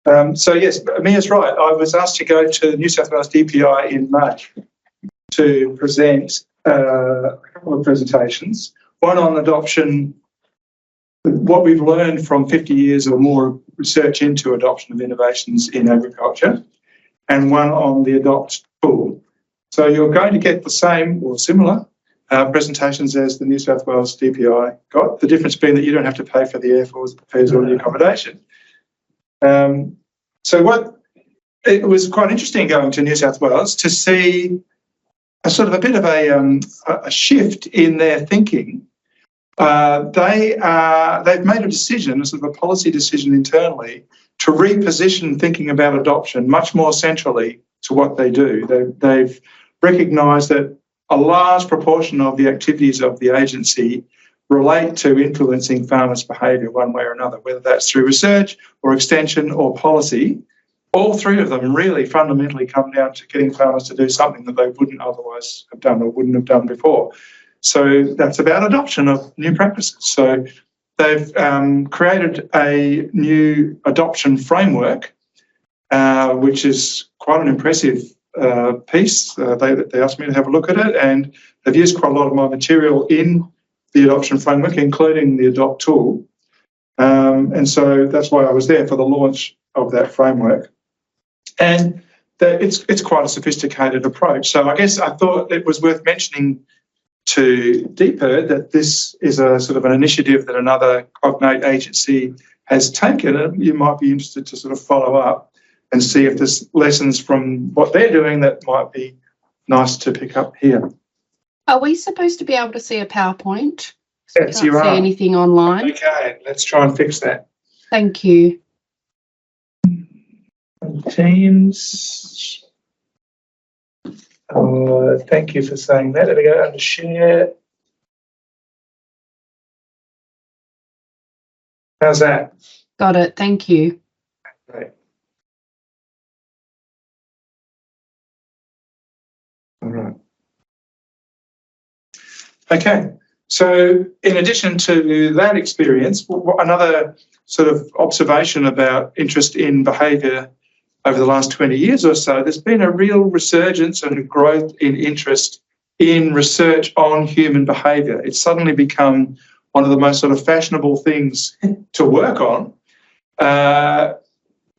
So yes, Mia's right. I was asked to go to New South Wales DPI in May to present a couple of presentations. One on adoption, what we've learned from 50 years or more research into adoption of innovations in agriculture, and one on the Adopt tool. So you're going to get the same or similar presentations as the New South Wales DPI got, the difference being that you don't have to pay for the airfares, the fares or the accommodation. So it was quite interesting going to New South Wales to see a sort of a bit of a shift in their thinking. They've made a decision, a sort of a policy decision internally, to reposition thinking about adoption much more centrally to what they do. They've recognised that a large proportion of the activities of the agency relate to influencing farmers' behaviour one way or another, whether that's through research or extension or policy. All three of them really fundamentally come down to getting farmers to do something that they wouldn't otherwise have done or wouldn't have done before. So that's about adoption of new practices. So they've created a new adoption framework, which is quite an impressive piece. They asked me to have a look at it, and they've used quite a lot of my material in the adoption framework, including the Adopt tool. And so that's why I was there for the launch of that framework. And it's quite a sophisticated approach. So I guess I thought it was worth mentioning to DPIRD that this is a sort of an initiative that another cognate agency has taken, and you might be interested to sort of follow up and see if there's lessons from what they're doing that might be nice to pick up here. Are we supposed to be able to see a PowerPoint? Yes, you are. See anything online? Okay, let's try and fix that. Thank you. Teams. Thank you for saying that. There we go, under share. How's that? Got it. Thank you. Great. All right. Okay. So in addition to that experience, another sort of observation about interest in behaviour over the last 20 years or so, there's been a real resurgence and growth in interest in research on human behaviour. It's suddenly become one of the most sort of fashionable things to work on,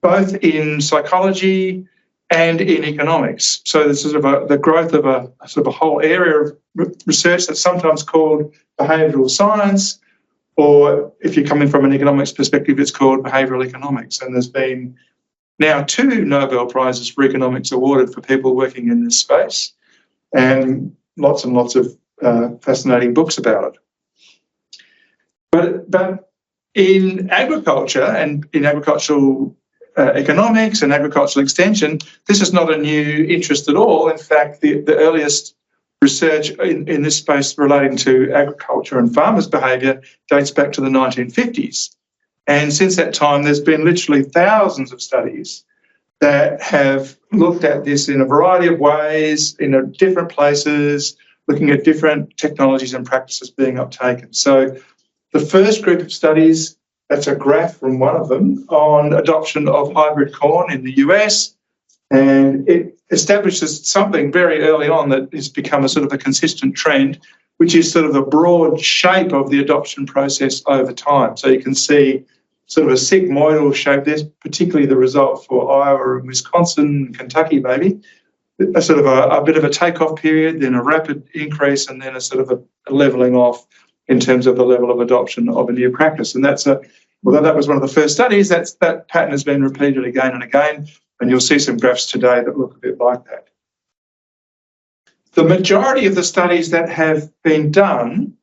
both in psychology and in economics. So there's sort of the growth of a sort of a whole area of research that's sometimes called behavioural science, or if you're coming from an economics perspective, it's called behavioural economics. And there's been now 2 Nobel Prizes for economics awarded for people working in this space, and lots of fascinating books about it. But in agriculture and in agricultural economics and agricultural extension, this is not a new interest at all. In fact, the earliest research in this space relating to agriculture and farmers' behaviour dates back to the 1950s. And since that time, there's been literally thousands of studies that have looked at this in a variety of ways, in different places, looking at different technologies and practices being uptaken. So the first group of studies, that's a graph from one of them, on adoption of hybrid corn in the US, and it establishes something very early on that has become a sort of a consistent trend, which is sort of a broad shape of the adoption process over time. So you can see sort of a sigmoidal shape. There's particularly the result for Iowa and Wisconsin and Kentucky, maybe. A sort of a bit of a takeoff period, then a rapid increase, and then a sort of a levelling off in terms of the level of adoption of a new practice. And although that was one of the first studies, that pattern has been repeated again and again, and you'll see some graphs today that look a bit like that. The majority of the studies that have been done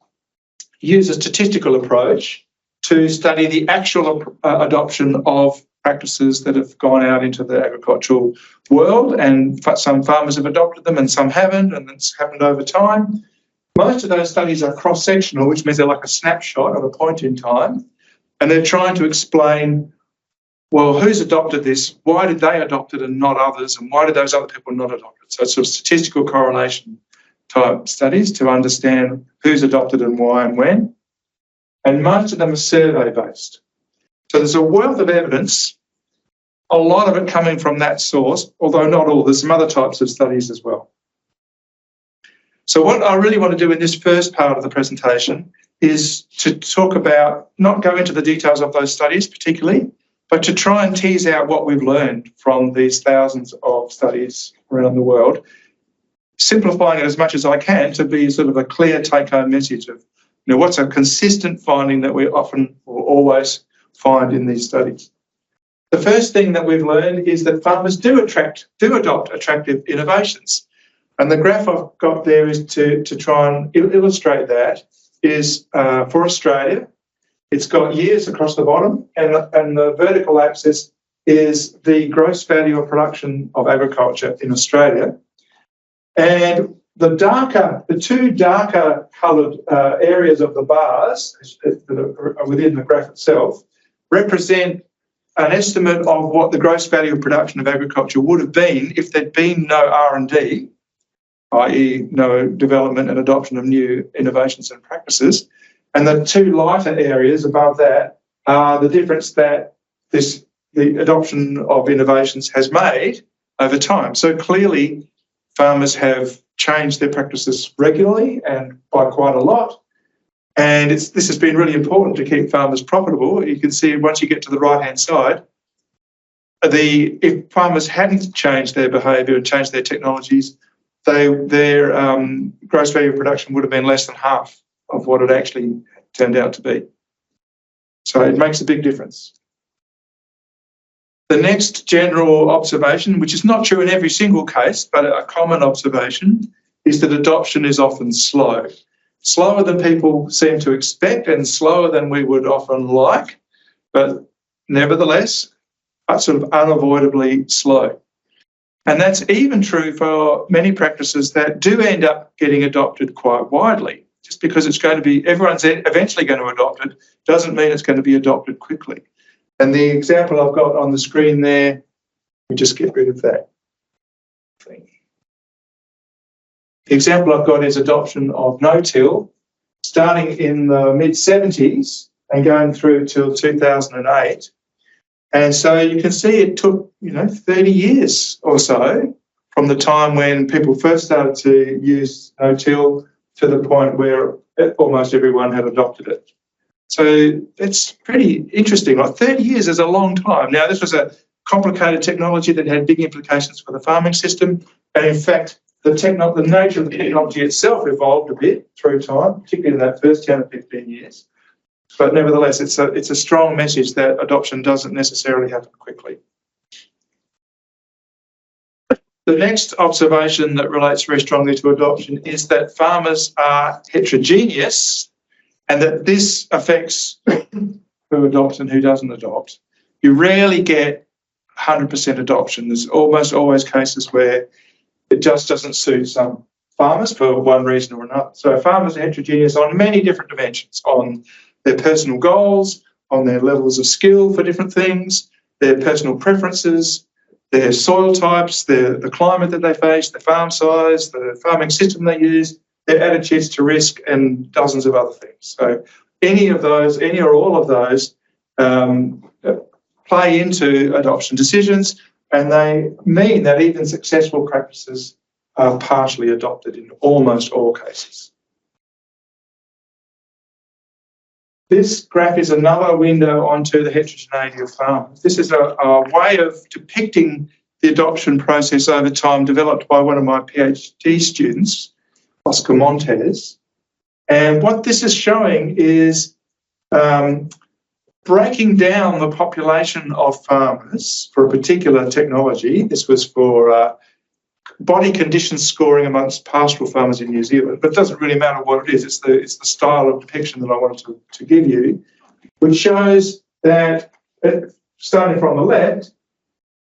use a statistical approach to study the actual adoption of practices that have gone out into the agricultural world, and some farmers have adopted them and some haven't, and it's happened over time. Most of those studies are cross-sectional, which means they're like a snapshot of a point in time, and they're trying to explain, well, who's adopted this, why did they adopt it and not others, and why did those other people not adopt it? So it's sort of statistical correlation type studies to understand who's adopted and why and when. And most of them are survey-based. So there's a wealth of evidence a lot of it coming from that source, although not all. There's some other types of studies as well. So what I really want to do in this first part of the presentation is to talk about, not go into the details of those studies particularly, but to try and tease out what we've learned from these thousands of studies around the world, simplifying it as much as I can to be sort of a clear take-home message of, you know, what's a consistent finding that we often or always find in these studies. The first thing that we've learned is that farmers do adopt attractive innovations. And the graph I've got there is to try and illustrate that is for Australia. It's got years across the bottom, and the vertical axis is the gross value of production of agriculture in Australia. And the two darker coloured areas of the bars that are within the graph itself represent an estimate of what the gross value of production of agriculture would have been if there'd been no R&D, i.e. no development and adoption of new innovations and practices. And the two lighter areas above that are the difference that the adoption of innovations has made over time. So clearly farmers have changed their practices regularly and by quite a lot. And this has been really important to keep farmers profitable. You can see once you get to the right-hand side, if farmers hadn't changed their behaviour and changed their technologies, their gross value of production would have been less than half of what it actually turned out to be. So it makes a big difference. The next general observation, which is not true in every single case, but a common observation, is that adoption is often slow. Slower than people seem to expect and slower than we would often like, but nevertheless, sort of unavoidably slow. And that's even true for many practices that do end up getting adopted quite widely. Just because it's going to be, everyone's eventually going to adopt it, doesn't mean it's going to be adopted quickly. And the example I've got on the screen there, we just get rid of that thing. The example I've got is adoption of no-till, starting in the mid-70s and going through till 2008. And so you can see it took, 30 years or so from the time when people first started to use no-till to the point where almost everyone had adopted it. So it's pretty interesting. Like 30 years is a long time. Now, this was a complicated technology that had big implications for the farming system. And in fact, the nature of the technology itself evolved a bit through time, particularly in that first 10 or 15 years. But nevertheless, it's a strong message that adoption doesn't necessarily happen quickly. The next observation that relates very strongly to adoption is that farmers are heterogeneous and that this affects who adopts and who doesn't adopt. You rarely get 100% adoption. There's almost always cases where it just doesn't suit some farmers for one reason or another. So farmers are heterogeneous on many different dimensions, on their personal goals, on their levels of skill for different things, their personal preferences, their soil types, the climate that they face, the farm size, the farming system they use, their attitudes to risk, and dozens of other things. So any or all of those play into adoption decisions, and they mean that even successful practices are partially adopted in almost all cases. This graph is another window onto the heterogeneity of farmers. This is a way of depicting the adoption process over time developed by one of my PhD students, Oscar Montes. And what this is showing is breaking down the population of farmers for a particular technology. This was for body condition scoring amongst pastoral farmers in New Zealand, but it doesn't really matter what it is. It's the style of depiction that I wanted to give you, which shows that, starting from the left,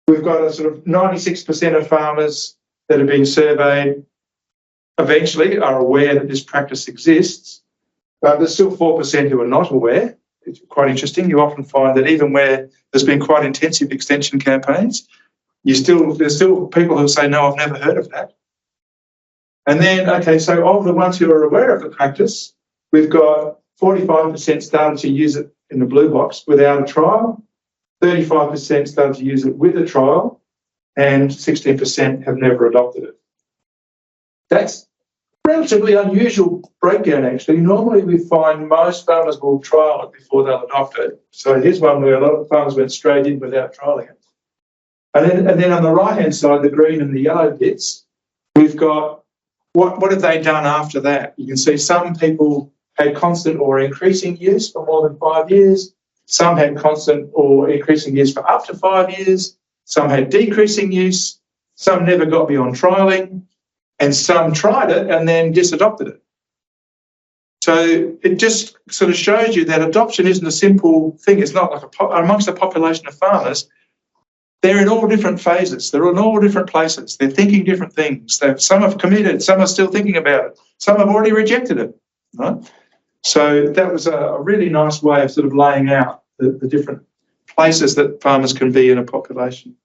we've got a sort of 96% of farmers that have been surveyed eventually are aware that this practice exists, but there's still 4% who are not aware. It's quite interesting. You often find that even where there's been quite intensive extension campaigns, there's still people who say, no, I've never heard of that. And then, okay, so of the ones who are aware of the practice, we've got 45% started to use it in the blue box without a trial, 35% started to use it with a trial, and 16% have never adopted it. That's relatively unusual breakdown, actually. Normally, we find most farmers will trial it before they'll adopt it. So here's one where a lot of farmers went straight in without trialling it. And then on the right-hand side, the green and the yellow bits, we've got what have they done after that? You can see some people had constant or increasing use for more than 5 years. Some had constant or increasing use for up to 5 years. Some had decreasing use. Some never got beyond trialling. And some tried it and then disadopted it. So it just sort of shows you that adoption isn't a simple thing. It's not like amongst a population of farmers, they're in all different phases. They're in all different places. They're thinking different things. Some have committed. Some are still thinking about it. Some have already rejected it. Right? So that was a really nice way of sort of laying out the different places that farmers can be in a population.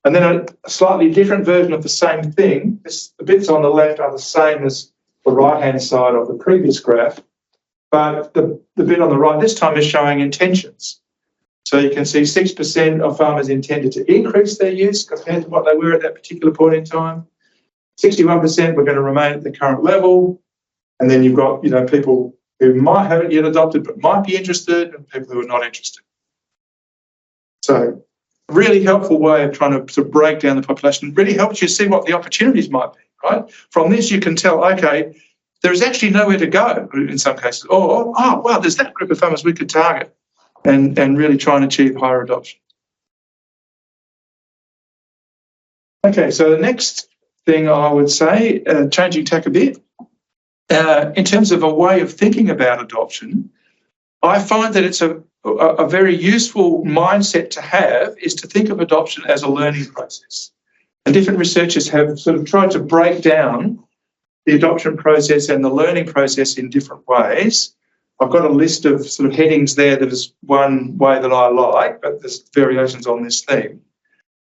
And then a slightly different version of the same thing. The bits on the left are the same as the right-hand side of the previous graph, but the bit on the right this time is showing intentions. So you can see 6% of farmers intended to increase their use compared to what they were at that particular point in time. 61% were going to remain at the current level. And then you've got, people who might haven't yet adopted but might be interested, and people who are not interested. So a really helpful way of trying to sort of break down the population. It really helps you see what the opportunities might be, right? From this you can tell, okay, there is actually nowhere to go in some cases. Or, oh, wow, there's that group of farmers we could target and really try and achieve higher adoption. Okay, so the next thing I would say, changing tack a bit, in terms of a way of thinking about adoption, I find that it's a very useful mindset to have is to think of adoption as a learning process. And different researchers have sort of tried to break down the adoption process and the learning process in different ways. I've got a list of sort of headings there that is one way that I like, but there's variations on this theme.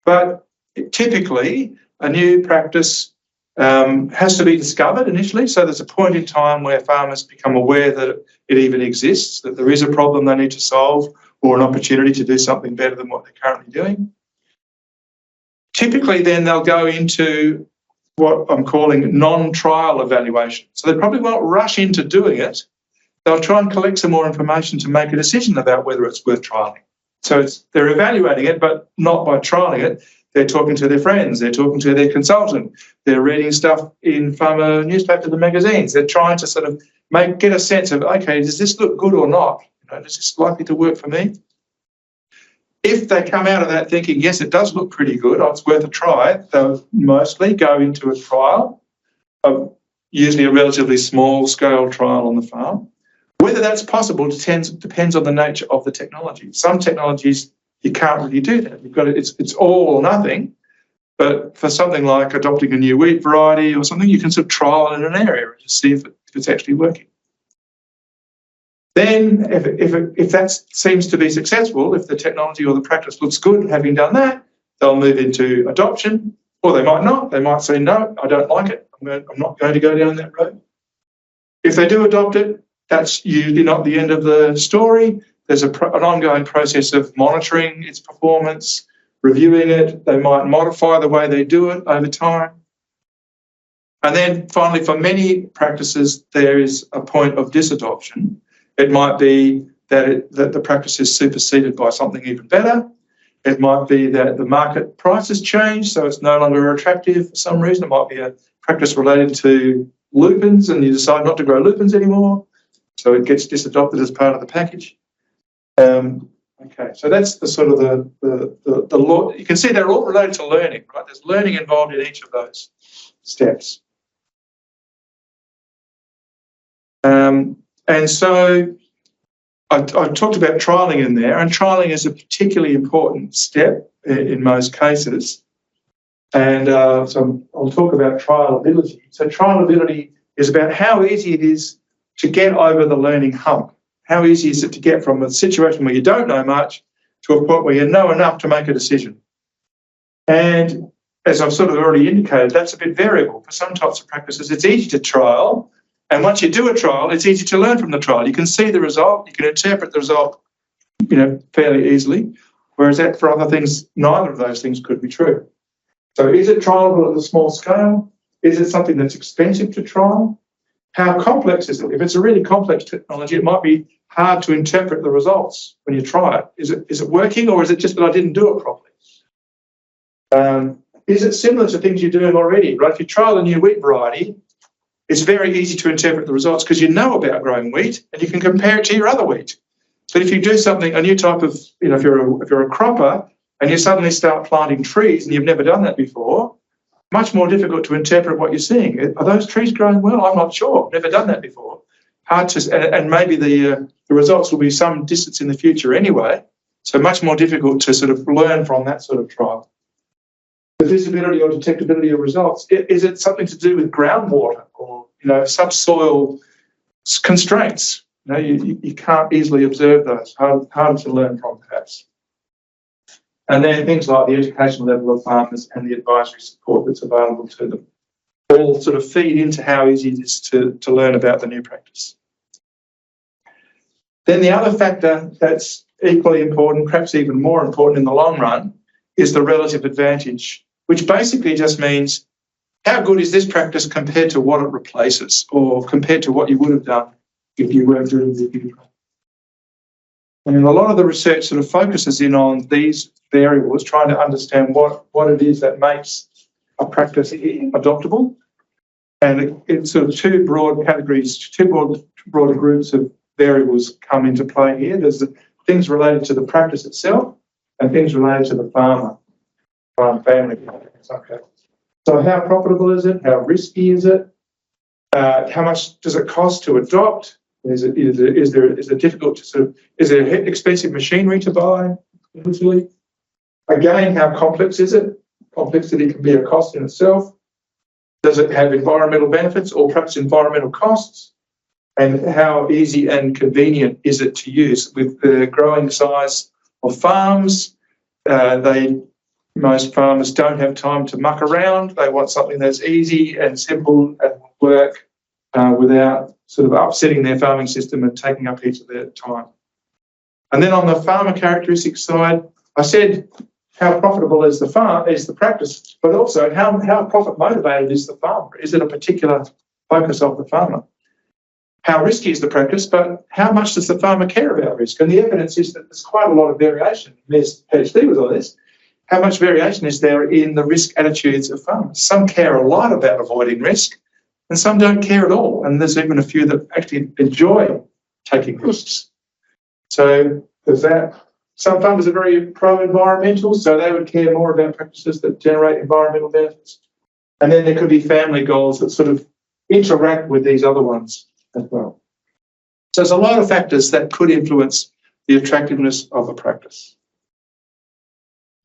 But typically, a new practice has to be discovered initially. So there's a point in time where farmers become aware that it even exists, that there is a problem they need to solve or an opportunity to do something better than what they're currently doing. Typically, then they'll go into what I'm calling non-trial evaluation. So they probably won't rush into doing it. They'll try and collect some more information to make a decision about whether it's worth trialling. So they're evaluating it, but not by trialling it. They're talking to their friends. They're talking to their consultant. They're reading stuff in farmer newspapers and magazines. They're trying to sort of get a sense of, okay, does this look good or not? Is this likely to work for me? If they come out of that thinking, yes, it does look pretty good, it's worth a try, they'll mostly go into a trial, usually a relatively small-scale trial on the farm. Whether that's possible depends on the nature of the technology. Some technologies, you can't really do that. It's all or nothing. But for something like adopting a new wheat variety or something, you can sort of trial in an area to see if it's actually working. Then, if that seems to be successful, if the technology or the practice looks good, having done that, they'll move into adoption, or they might not. They might say, no, I don't like it. I'm not going to go down that road. If they do adopt it, that's usually not the end of the story. There's an ongoing process of monitoring its performance, reviewing it. They might modify the way they do it over time. And then finally, for many practices, there is a point of disadoption. It might be that the practice is superseded by something even better. It might be that the market price has changed, so it's no longer attractive for some reason. It might be a practice related to lupins and you decide not to grow lupins anymore, so it gets disadopted as part of the package. Okay, so that's the sort of the law. You can see they're all related to learning, right? There's learning involved in each of those steps. And so I talked about trialling in there, and trialling is a particularly important step in most cases. And so I'll talk about trialability. So trialability is about how easy it is to get over the learning hump. How easy is it to get from a situation where you don't know much to a point where you know enough to make a decision? And as I've sort of already indicated, that's a bit variable. For some types of practices, it's easy to trial. And once you do a trial, it's easy to learn from the trial. You can see the result, you can interpret the result fairly easily, whereas that for other things, neither of those things could be true. So is it trialable at a small scale? Is it something that's expensive to trial? How complex is it? If it's a really complex technology, it might be hard to interpret the results when you try it. Is it working, or is it just that I didn't do it properly? Is it similar to things you're doing already? Right? If you trial a new wheat variety, it's very easy to interpret the results because you know about growing wheat and you can compare it to your other wheat. But if you do something, a new type of, if you're a cropper and you suddenly start planting trees and you've never done that before, much more difficult to interpret what you're seeing. Are those trees growing well? I'm not sure. Never done that before. Hard to, and maybe the results will be some distance in the future anyway. So much more difficult to sort of learn from that sort of trial. The visibility or detectability of results, is it something to do with groundwater or subsoil constraints? You can't easily observe those. Harder to learn from, perhaps. And then things like the educational level of farmers and the advisory support that's available to them all sort of feed into how easy it is to learn about the new practice. Then the other factor that's equally important, perhaps even more important in the long run, is the relative advantage, which basically just means how good is this practice compared to what it replaces or compared to what you would have done if you weren't doing the new practice. And a lot of the research sort of focuses in on these variables, trying to understand what it is that makes a practice adoptable. And it's sort of two broad categories, broader groups of variables come into play here. There's the things related to the practice itself and things related to the farm family. Okay. So how profitable is it? How risky is it? How much does it cost to adopt? Is it difficult to is there expensive machinery to buy? Usually. Again, how complex is it? Complexity can be a cost in itself. Does it have environmental benefits or perhaps environmental costs? And how easy and convenient is it to use? With the growing size of farms, most farmers don't have time to muck around. They want something that's easy and simple and work without sort of upsetting their farming system and taking up heaps of their time. And then on the farmer characteristics side, I said how profitable is the practice, but also how profit motivated is the farmer? Is it a particular focus of the farmer? How risky is the practice, but how much does the farmer care about risk? And the evidence is that there's quite a lot of variation. Ms. PhD was on this. How much variation is there in the risk attitudes of farmers? Some care a lot about avoiding risk, and some don't care at all. And there's even a few that actually enjoy taking risks. So there's that. Some farmers are very pro-environmental, so they would care more about practices that generate environmental benefits. And then there could be family goals that sort of interact with these other ones as well. So there's a lot of factors that could influence the attractiveness of a practice.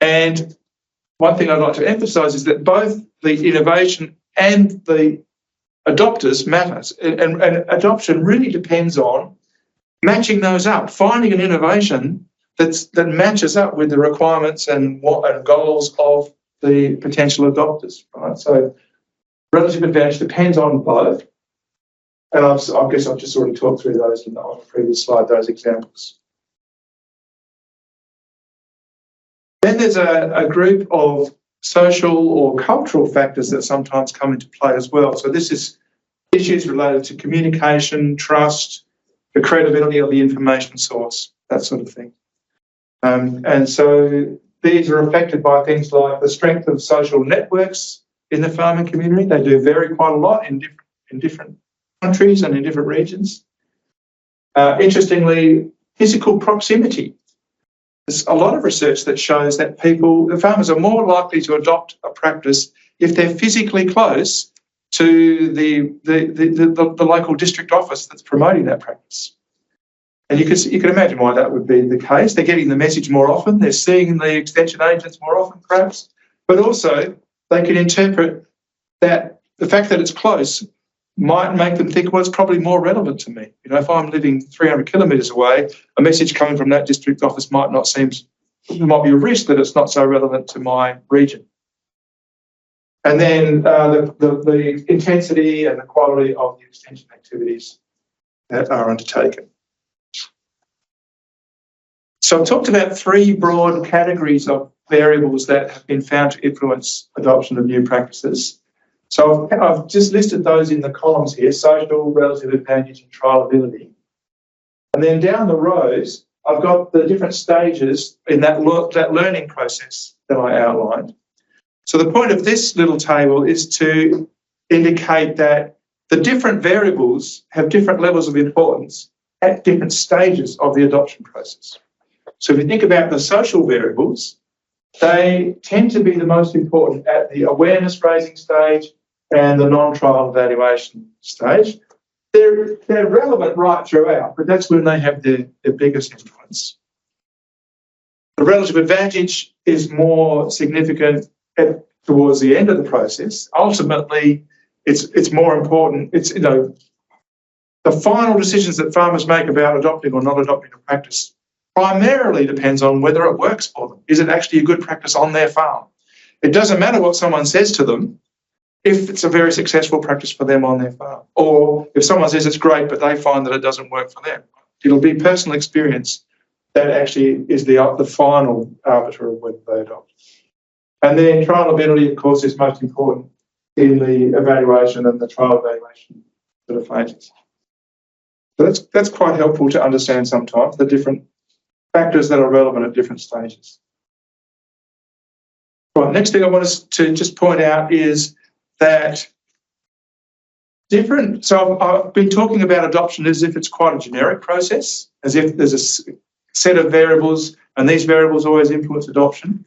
And one thing I'd like to emphasise is that both the innovation and the adopters matters. And adoption really depends on matching those up, finding an innovation that matches up with the requirements and goals of the potential adopters. Right? So relative advantage depends on both. And I guess I've just already talked through those on the previous slide, those examples. Then there's a group of social or cultural factors that sometimes come into play as well. So this is issues related to communication, trust, the credibility of the information source, that sort of thing. And so these are affected by things like the strength of social networks in the farming community. They do vary quite a lot in different countries and in different regions. Interestingly, physical proximity. There's a lot of research that shows that the farmers are more likely to adopt a practice if they're physically close to the local district office that's promoting that practice. And you can imagine why that would be the case. They're getting the message more often. They're seeing the extension agents more often, perhaps. But also, they can interpret that the fact that it's close might make them think, well, it's probably more relevant to me. If I'm living 300 kilometres away, a message coming from that district office might be a risk that it's not so relevant to my region. And then the intensity and the quality of the extension activities that are undertaken. So I've talked about three broad categories of variables that have been found to influence adoption of new practices. So I've just listed those in the columns here: social, relative advantage, and trialability. And then down the rows, I've got the different stages in that learning process that I outlined. So the point of this little table is to indicate that the different variables have different levels of importance at different stages of the adoption process. So if you think about the social variables, they tend to be the most important at the awareness raising stage and the non-trial evaluation stage. They're relevant right throughout, but that's when they have their biggest influence. The relative advantage is more significant towards the end of the process. Ultimately, it's more important. It's, you know, the final decisions that farmers make about adopting or not adopting a practice primarily depends on whether it works for them. Is it actually a good practice on their farm? It doesn't matter what someone says to them if it's a very successful practice for them on their farm, or if someone says it's great but they find that it doesn't work for them. It'll be personal experience that actually is the final arbiter of whether they adopt. And then trialability, of course, is most important in the evaluation and the trial evaluation sort of phases. So that's quite helpful to understand sometimes, the different factors that are relevant at different stages. Right, next thing I want us to just point out is that so I've been talking about adoption as if it's quite a generic process, as if there's a set of variables and these variables always influence adoption.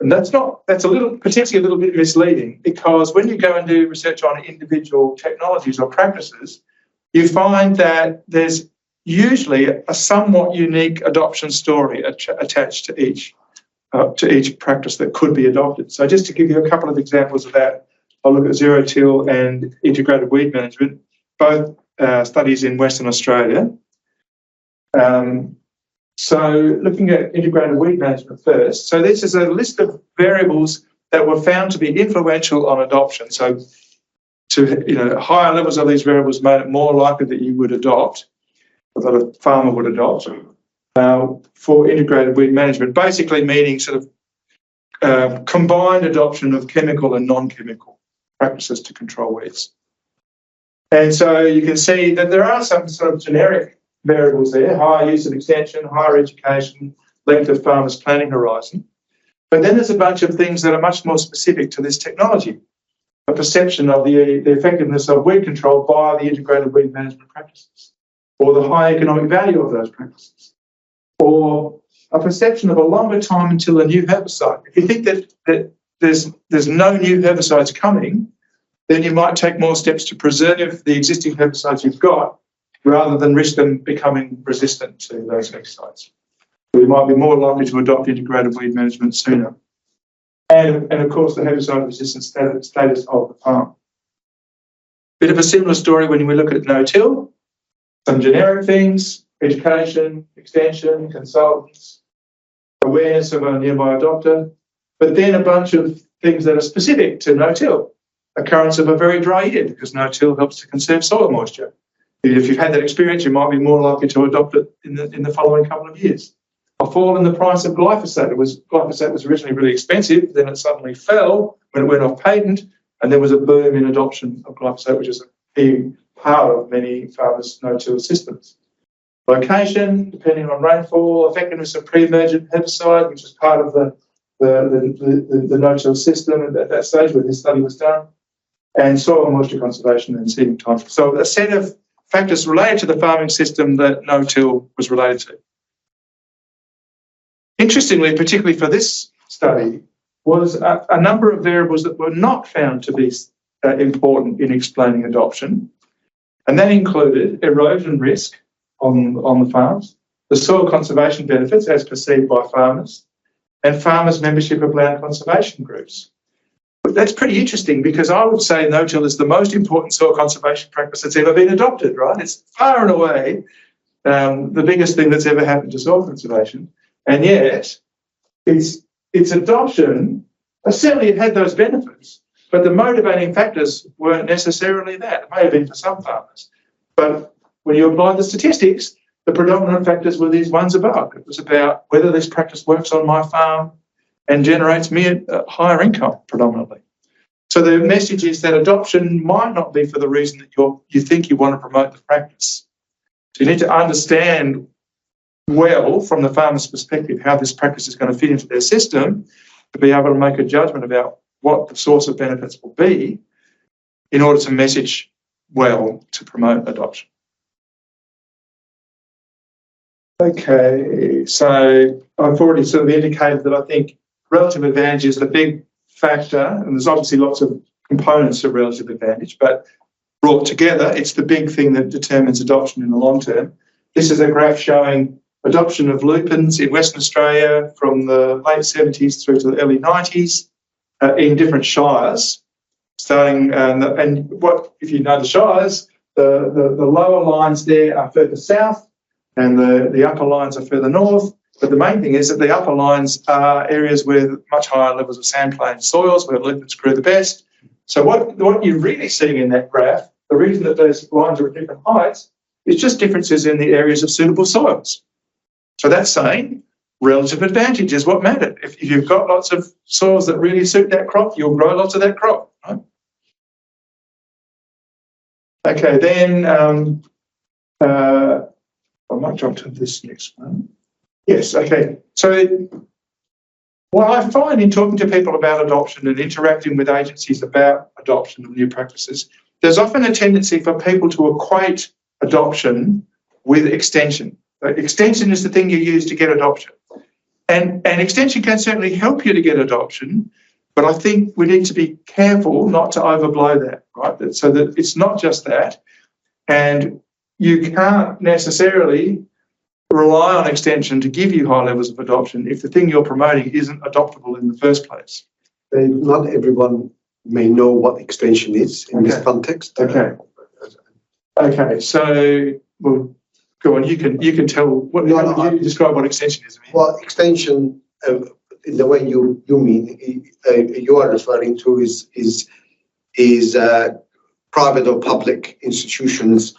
And that's potentially a little bit misleading, because when you go and do research on individual technologies or practices, you find that there's usually a somewhat unique adoption story attached to each practice that could be adopted. So just to give you a couple of examples of that, I'll look at zero-till and integrated weed management, both studies in Western Australia. So looking at integrated weed management first. So this is a list of variables that were found to be influential on adoption. So higher levels of these variables made it more likely that you would adopt, or that a farmer would adopt, for integrated weed management, basically meaning sort of combined adoption of chemical and non-chemical practices to control weeds. And so you can see that there are some sort of generic variables there: higher use of extension, higher education, length of farmers' planning horizon. But then there's a bunch of things that are much more specific to this technology: a perception of the effectiveness of weed control by the integrated weed management practices, or the high economic value of those practices, or a perception of a longer time until a new herbicide. If you think that there's no new herbicides coming, then you might take more steps to preserve the existing herbicides you've got, rather than risk them becoming resistant to those herbicides. So you might be more likely to adopt integrated weed management sooner. And of course, the herbicide resistance status of the farm. Bit of a similar story when we look at no-till. Some generic things: education, extension, consultants, awareness of a nearby adopter, but then a bunch of things that are specific to no-till. Occurrence of a very dry year, because no-till helps to conserve soil moisture. If you've had that experience, you might be more likely to adopt it in the following couple of years. A fall in the price of glyphosate. Glyphosate was originally really expensive, then it suddenly fell when it went off patent, and there was a boom in adoption of glyphosate, which is a key part of many farmers' no-till systems. Location, depending on rainfall, effectiveness of pre-emergent herbicide, which is part of the no-till system at that stage where this study was done, and soil moisture conservation and seeding time. So a set of factors related to the farming system that no-till was related to. Interestingly, particularly for this study, was a number of variables that were not found to be important in explaining adoption, and that included erosion risk on the farms, the soil conservation benefits as perceived by farmers, and farmers' membership of land conservation groups. But that's pretty interesting, because I would say no-till is the most important soil conservation practice that's ever been adopted, right? It's far and away the biggest thing that's ever happened to soil conservation. And yet, its adoption, certainly it had those benefits, but the motivating factors weren't necessarily that. It may have been for some farmers. But when you apply the statistics, the predominant factors were these ones above. It was about whether this practice works on my farm and generates me a higher income predominantly. So the message is that adoption might not be for the reason that you think you want to promote the practice. So you need to understand well, from the farmer's perspective, how this practice is going to fit into their system to be able to make a judgment about what the source of benefits will be in order to message well to promote adoption. Okay, so I've already sort of indicated that I think relative advantage is the big factor, and there's obviously lots of components of relative advantage, but brought together, it's the big thing that determines adoption in the long term. This is a graph showing adoption of lupins in Western Australia from the late 70s through to the early 90s in different shires. Starting, and what if you know the shires, the lower lines there are further south and the upper lines are further north. But the main thing is that the upper lines are areas with much higher levels of sandplain soils where lupins grew the best. So what you're really seeing in that graph, the reason that those lines are at different heights, is just differences in the areas of suitable soils. So that's saying relative advantage is what mattered. If you've got lots of soils that really suit that crop, you'll grow lots of that crop. Right? Okay, then I might jump to this next one. Yes, okay. So what I find in talking to people about adoption and interacting with agencies about adoption of new practices, there's often a tendency for people to equate adoption with extension. Extension is the thing you use to get adoption. And extension can certainly help you to get adoption, but I think we need to be careful not to overblow that, right? So that it's not just that. And you can't necessarily rely on extension to give you high levels of adoption if the thing you're promoting isn't adoptable in the first place. Not everyone may know what extension is in this context. Okay. Okay, so well, go on. You can tell what you describe what extension is. Well, extension, in the way you mean, you are referring to is private or public institutions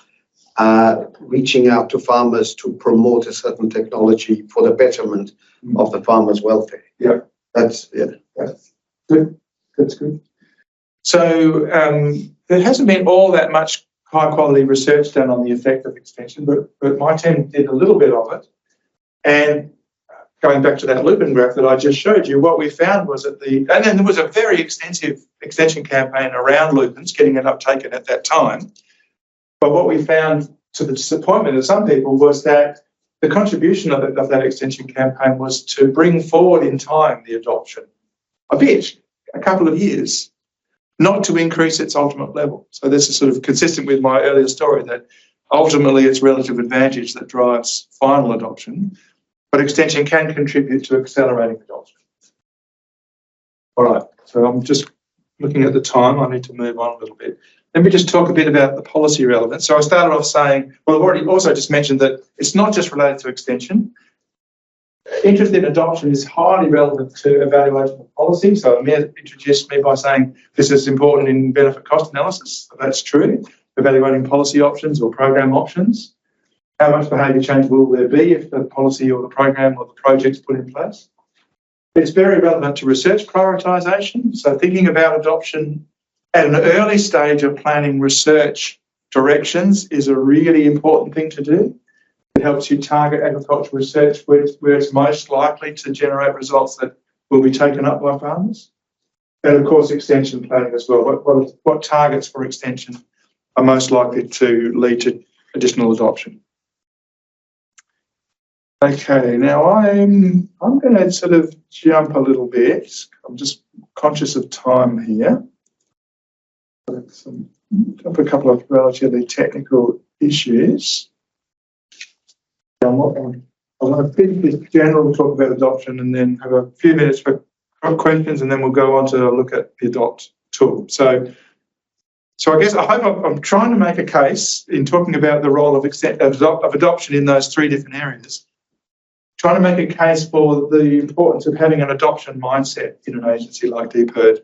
reaching out to farmers to promote a certain technology for the betterment of the farmers' welfare. Yeah, that's good. That's good. So there hasn't been all that much high-quality research done on the effect of extension, but my team did a little bit of it. And going back to that lupin graph that I just showed you, what we found was that and then there was a very extensive extension campaign around lupins, getting it uptaken at that time. But what we found, to the disappointment of some people, was that the contribution of that extension campaign was to bring forward in time the adoption a bit, a couple of years, not to increase its ultimate level. So this is sort of consistent with my earlier story that ultimately it's relative advantage that drives final adoption, but extension can contribute to accelerating adoption. All right, so I'm just looking at the time. I need to move on a little bit. Let me just talk a bit about the policy relevance. So I started off saying, well, I've already also just mentioned that it's not just related to extension. Interest in adoption is highly relevant to evaluation of policy. So Amir introduced me by saying this is important in benefit cost analysis. So that's true. Evaluating policy options or program options. How much behaviour change will there be if the policy or the program or the project's put in place? It's very relevant to research prioritisation. So thinking about adoption at an early stage of planning research directions is a really important thing to do. It helps you target agricultural research where it's most likely to generate results that will be taken up by farmers. And of course, extension planning as well. What targets for extension are most likely to lead to additional adoption? Okay, now I'm going to sort of jump a little bit. I'm just conscious of time here. Jump a couple of relatively technical issues. I want to finish this general talk about adoption and then have a few minutes for questions, and then we'll go on to look at the adopt tool. So I guess I hope I'm trying to make a case in talking about the role of adoption in those three different areas. Trying to make a case for the importance of having an adoption mindset in an agency like DPIRD.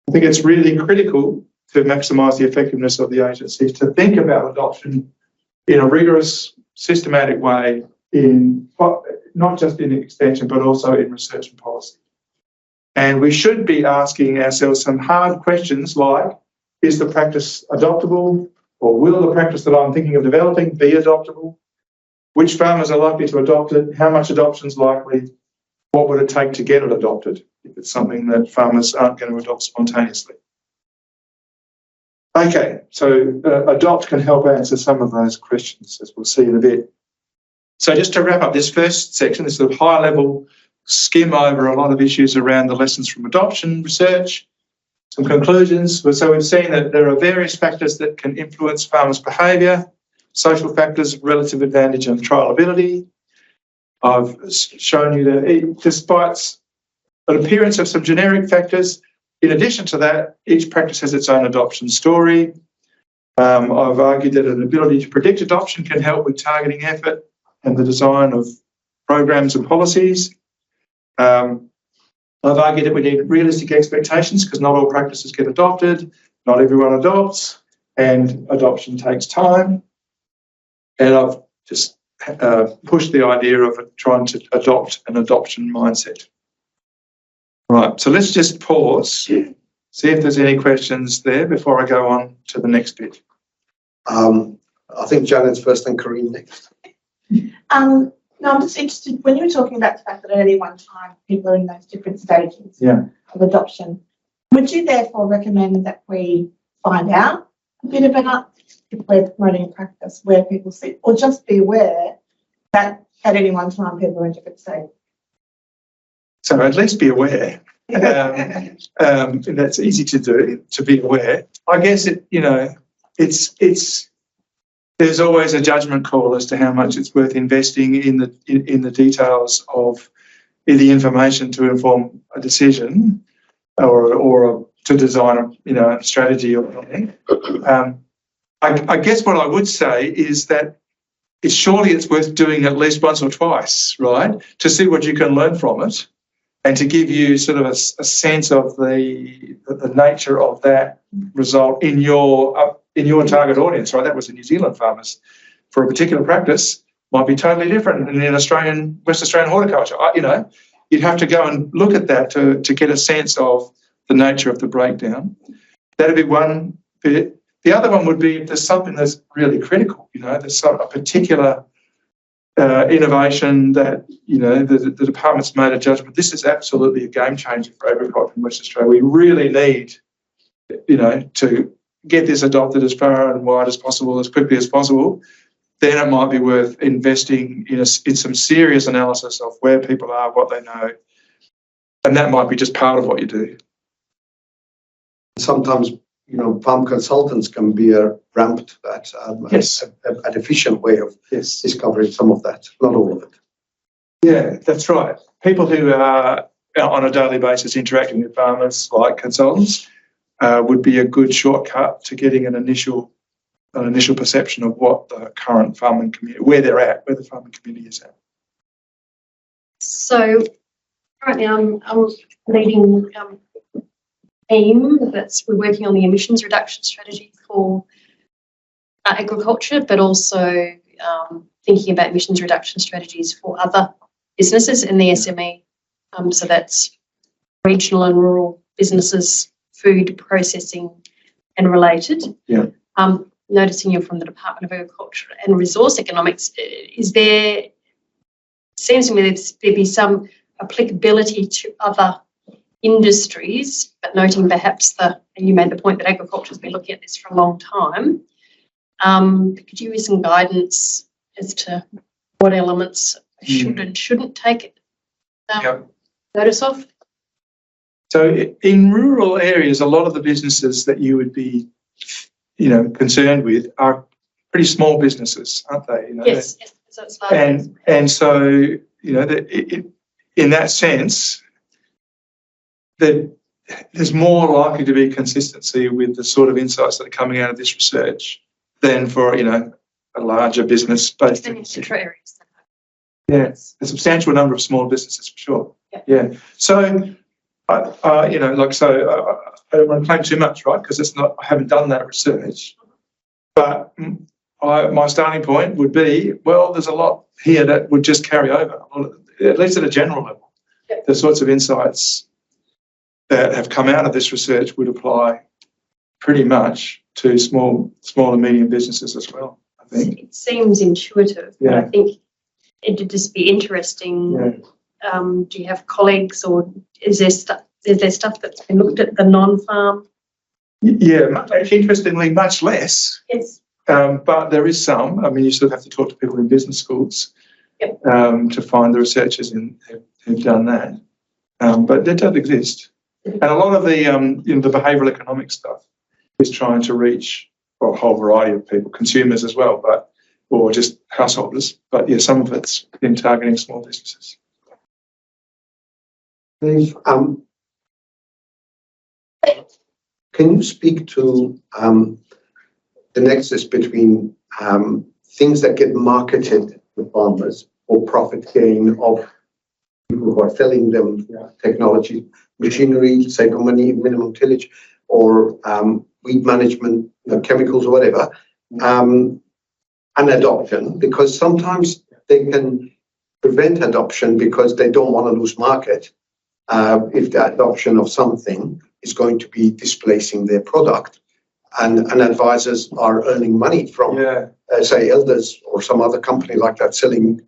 I think it's really critical to maximise the effectiveness of the agencies to think about adoption in a rigorous systematic way in not just in extension, but also in research and policy. And we should be asking ourselves some hard questions like, is the practice adoptable, or will the practice that I'm thinking of developing be adoptable? Which farmers are likely to adopt it? How much adoption is likely? What would it take to get it adopted if it's something that farmers aren't going to adopt spontaneously? Okay, so adopt can help answer some of those questions, as we'll see in a bit. So just to wrap up this first section, this sort of high-level skim over a lot of issues around the lessons from adoption research, some conclusions. So we've seen that there are various factors that can influence farmers' behaviour, social factors, relative advantage and trialability. I've shown you that despite an appearance of some generic factors, in addition to that, each practice has its own adoption story. I've argued that an ability to predict adoption can help with targeting effort and the design of programs and policies. I've argued that we need realistic expectations because not all practices get adopted, not everyone adopts, and adoption takes time. And I've just pushed the idea of trying to adopt an adoption mindset. Right, so let's just pause, see if there's any questions there before I go on to the next bit. I think Janet's first and Corinne next. No, I'm just interested, when you were talking about the fact that at any one time people are in those different stages of adoption, would you therefore recommend that we find out a bit about if we're promoting a practice where people see, or just be aware that at any one time people are in different stages? So at least be aware. That's easy to do, to be aware. I guess there's always a judgment call as to how much it's worth investing in the details of the information to inform a decision or to design a strategy or something. I guess what I would say is that surely it's worth doing at least once or twice, right, to see what you can learn from it and to give you sort of a sense of the nature of that result in your target audience, right? That was the New Zealand farmers for a particular practice might be totally different in West Australian horticulture. You'd have to go and look at that to get a sense of the nature of the breakdown. That'd be one bit. The other one would be if there's something that's really critical, there's a particular innovation that, the department's made a judgment. This is absolutely a game changer for agriculture in West Australia. We really need, to get this adopted as far and wide as possible, as quickly as possible. Then it might be worth investing in some serious analysis of where people are, what they know. And that might be just part of what you do. Sometimes, farm consultants can be a ramp to that, an efficient way of discovering some of that, not all of it. Yeah, that's right. People who are on a daily basis interacting with farmers, like consultants, would be a good shortcut to getting an initial perception of what the current farming community, where they're at, where the farming community is at. So right now I'm leading team we're working on the emissions reduction strategy for agriculture, but also thinking about emissions reduction strategies for other businesses in the SME. So that's regional and rural businesses, food processing and related. Yeah. Noticing you're from the Department of Agriculture and Resource Economics, seems to me there'd be some applicability to other industries, but noting perhaps you made the point that agriculture has been looking at this for a long time. Could you give some guidance as to what elements should and shouldn't take notice of? So in rural areas, a lot of the businesses that you would be, concerned with are pretty small businesses, aren't they? Yes. So it's large. And so, in that sense, that there's more likely to be consistency with the sort of insights that are coming out of this research than for, a larger business based in metro areas. Yeah, a substantial number of small businesses for sure. Yeah. So, I don't want to claim too much, right? Because I haven't done that research. But my starting point would be, well, there's a lot here that would just carry over, at least at a general level. Yep. The sorts of insights that have come out of this research would apply pretty much to small and medium businesses as well, I think. It seems intuitive, but Yeah. I think it'd just be interesting. Yeah. Do you have colleagues, or is there stuff that's been looked at the non-farm? Yeah, interestingly, much less. Yes. But there is some. I mean, you sort of have to talk to people in business schools. Yep. To find the researchers who've done that. But it does exist. And a lot of the the behavioural economic stuff is trying to reach a whole variety of people, consumers as well, or just householders. But yeah, some of it's in targeting small businesses. Dave, can you speak to the nexus between things that get marketed to farmers or profit gain of people who are selling them technology, machinery, say for money, minimum tillage, or weed management, chemicals or whatever, and adoption? Because sometimes they can prevent adoption because they don't want to lose market if the adoption of something is going to be displacing their product, and advisors are earning money from, say, Elders or some other company like that selling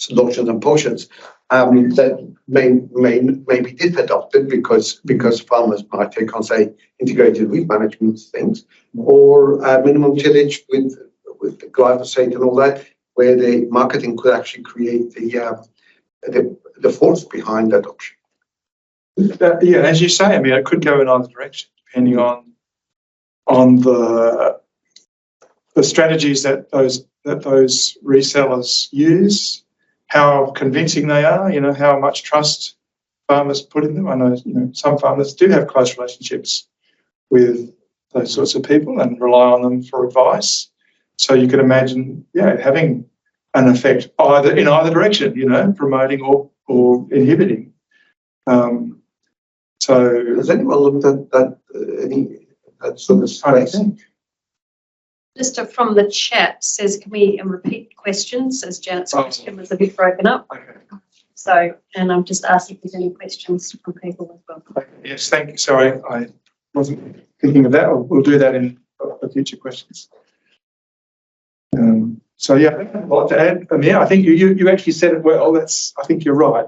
lotions and potions that maybe did adopt it because farmers might take on, say, integrated weed management things, or minimum tillage with glyphosate and all that, where the marketing could actually create the force behind adoption. Yeah, as you say, I mean, it could go in either direction depending on the strategies that those resellers use, how convincing they are, how much trust farmers put in them. I know, some farmers do have close relationships with those sorts of people and rely on them for advice. So you could imagine, having an effect in either direction, promoting or inhibiting. So has anyone looked at that sort of space? Just from the chat says, can we repeat questions? As Janet's question was a bit broken up. Okay. So, and I'm just asking if there's any questions from people as well. Yes, thank you. Sorry, I wasn't thinking of that. We'll do that in the future questions. So yeah, I don't have a lot to add. I think you actually said it well. I think you're right.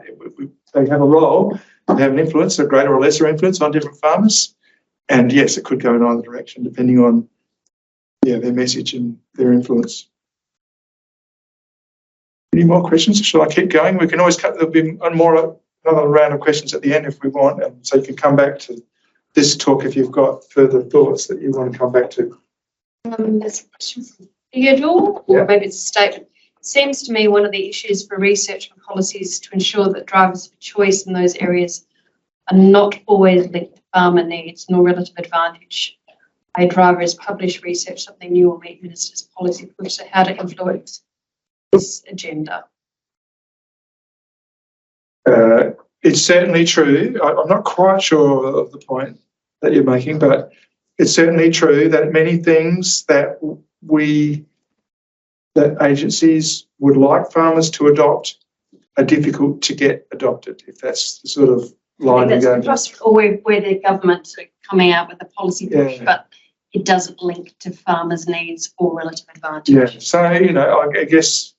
They have a role. They have an influence, a greater or lesser influence on different farmers. And yes, it could go in either direction depending on their message and their influence. Any more questions? Shall I keep going? We can always there'll be another round of questions at the end if we want, and so you can come back to this talk if you've got further thoughts that you want to come back to. There's a question from Theodore, or maybe it's a statement. It seems to me one of the issues for research and policies is to ensure that drivers of choice in those areas are not always linked to farmer needs nor relative advantage. A driver is publish research, something new, or meet ministers' policy push. So how to influence this agenda? It's certainly true. I'm not quite sure of the point that you're making, but it's certainly true that many things that agencies would like farmers to adopt are difficult to get adopted, if that's the sort of line you're going to. Or where the government are coming out with a policy push, but it doesn't link to farmers' needs or relative advantage. Yeah, so, I guess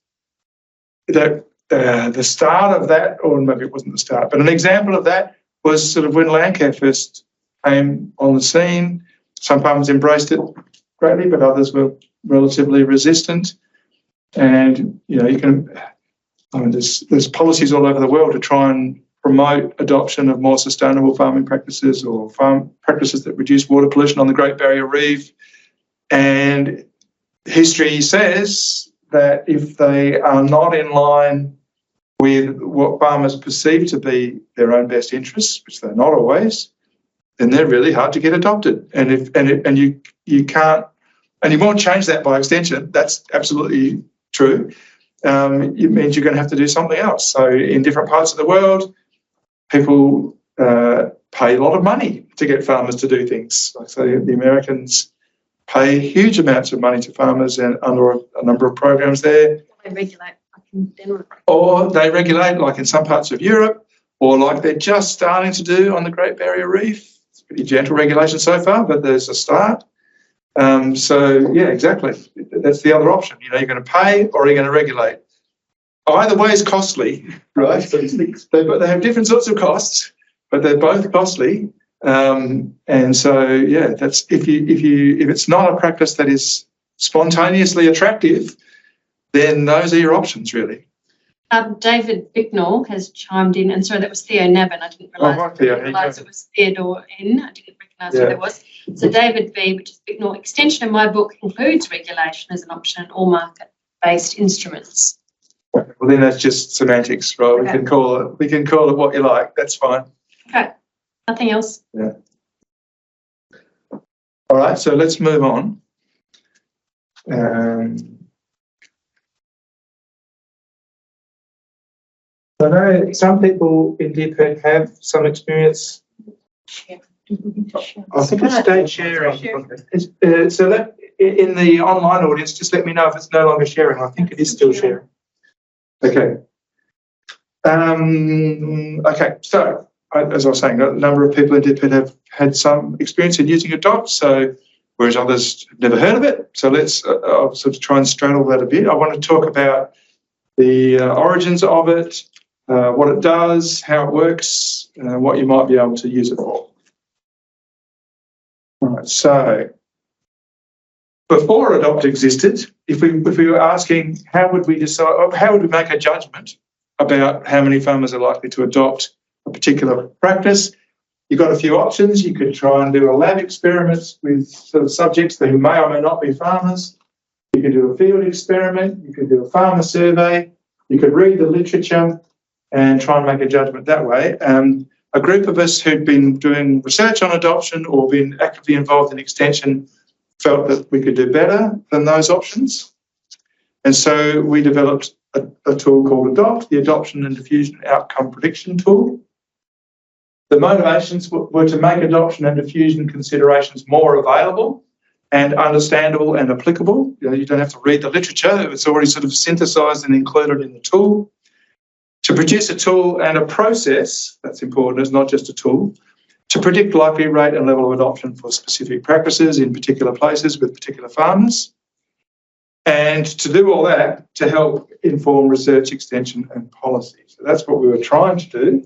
that the start of that, or maybe it wasn't the start, but an example of that was sort of when Landcare first came on the scene. Some farmers embraced it greatly, but others were relatively resistant. And, there's policies all over the world to try and promote adoption of more sustainable farming practices or farm practices that reduce water pollution on the Great Barrier Reef. And history says that if they are not in line with what farmers perceive to be their own best interests, which they're not always, then they're really hard to get adopted. And you can't, and you won't change that by extension. That's absolutely true. It means you're going to have to do something else. So in different parts of the world, people pay a lot of money to get farmers to do things. Like, so the Americans pay huge amounts of money to farmers and under a number of programs there. They regulate like in Denmark. Or they regulate like in some parts of Europe, or like they're just starting to do on the Great Barrier Reef. It's pretty gentle regulation so far, but there's a start. So, yeah, exactly. That's the other option. You know, you're going to pay or you're going to regulate. Either way is costly, right? So they have different sorts of costs, but they're both costly. And so, yeah, that's if it's not a practice that is spontaneously attractive, then those are your options, really. David Bicknell has chimed in, and sorry, that was Theo Navin. I didn't realise it was Theodore N. I didn't recognise who that was. So David B, which is Bicknell, extension in my book includes regulation as an option in all market-based instruments. Well, then that's just semantics, right? Okay. We can call it what you like. That's fine. Okay. Nothing else. Yeah. All right. So let's move on. I know some people in DPIRD have some experience. I think it's state sharing. So that in the online audience, just let me know if it's no longer sharing. I think it is still sharing. Okay. Okay. So as I was saying, a number of people in DPIRD have had some experience in using Adopt. So whereas others have never heard of it. So let's I'll sort of try and straddle that a bit. I want to talk about the origins of it. What it does, how it works, what you might be able to use it for. All right, so before Adopt existed, if we were asking how would we decide, how would we make a judgment about how many farmers are likely to adopt a particular practice, you've got a few options. You could try and do a lab experiments with sort of subjects who may or may not be farmers. You could do a field experiment. You could do a farmer survey. You could read the literature and try and make a judgment that way. A group of us who'd been doing research on adoption or been actively involved in extension felt that we could do better than those options. And so we developed a tool called Adopt, the Adoption and Diffusion Outcome Prediction Tool. The motivations were to make adoption and diffusion considerations more available and understandable and applicable. You don't have to read the literature. It's already sort of synthesised and included in the tool. To produce a tool and a process, that's important, it's not just a tool, to predict likely rate and level of adoption for specific practices in particular places with particular farmers, and to do all that to help inform research, extension and policy. So that's what we were trying to do.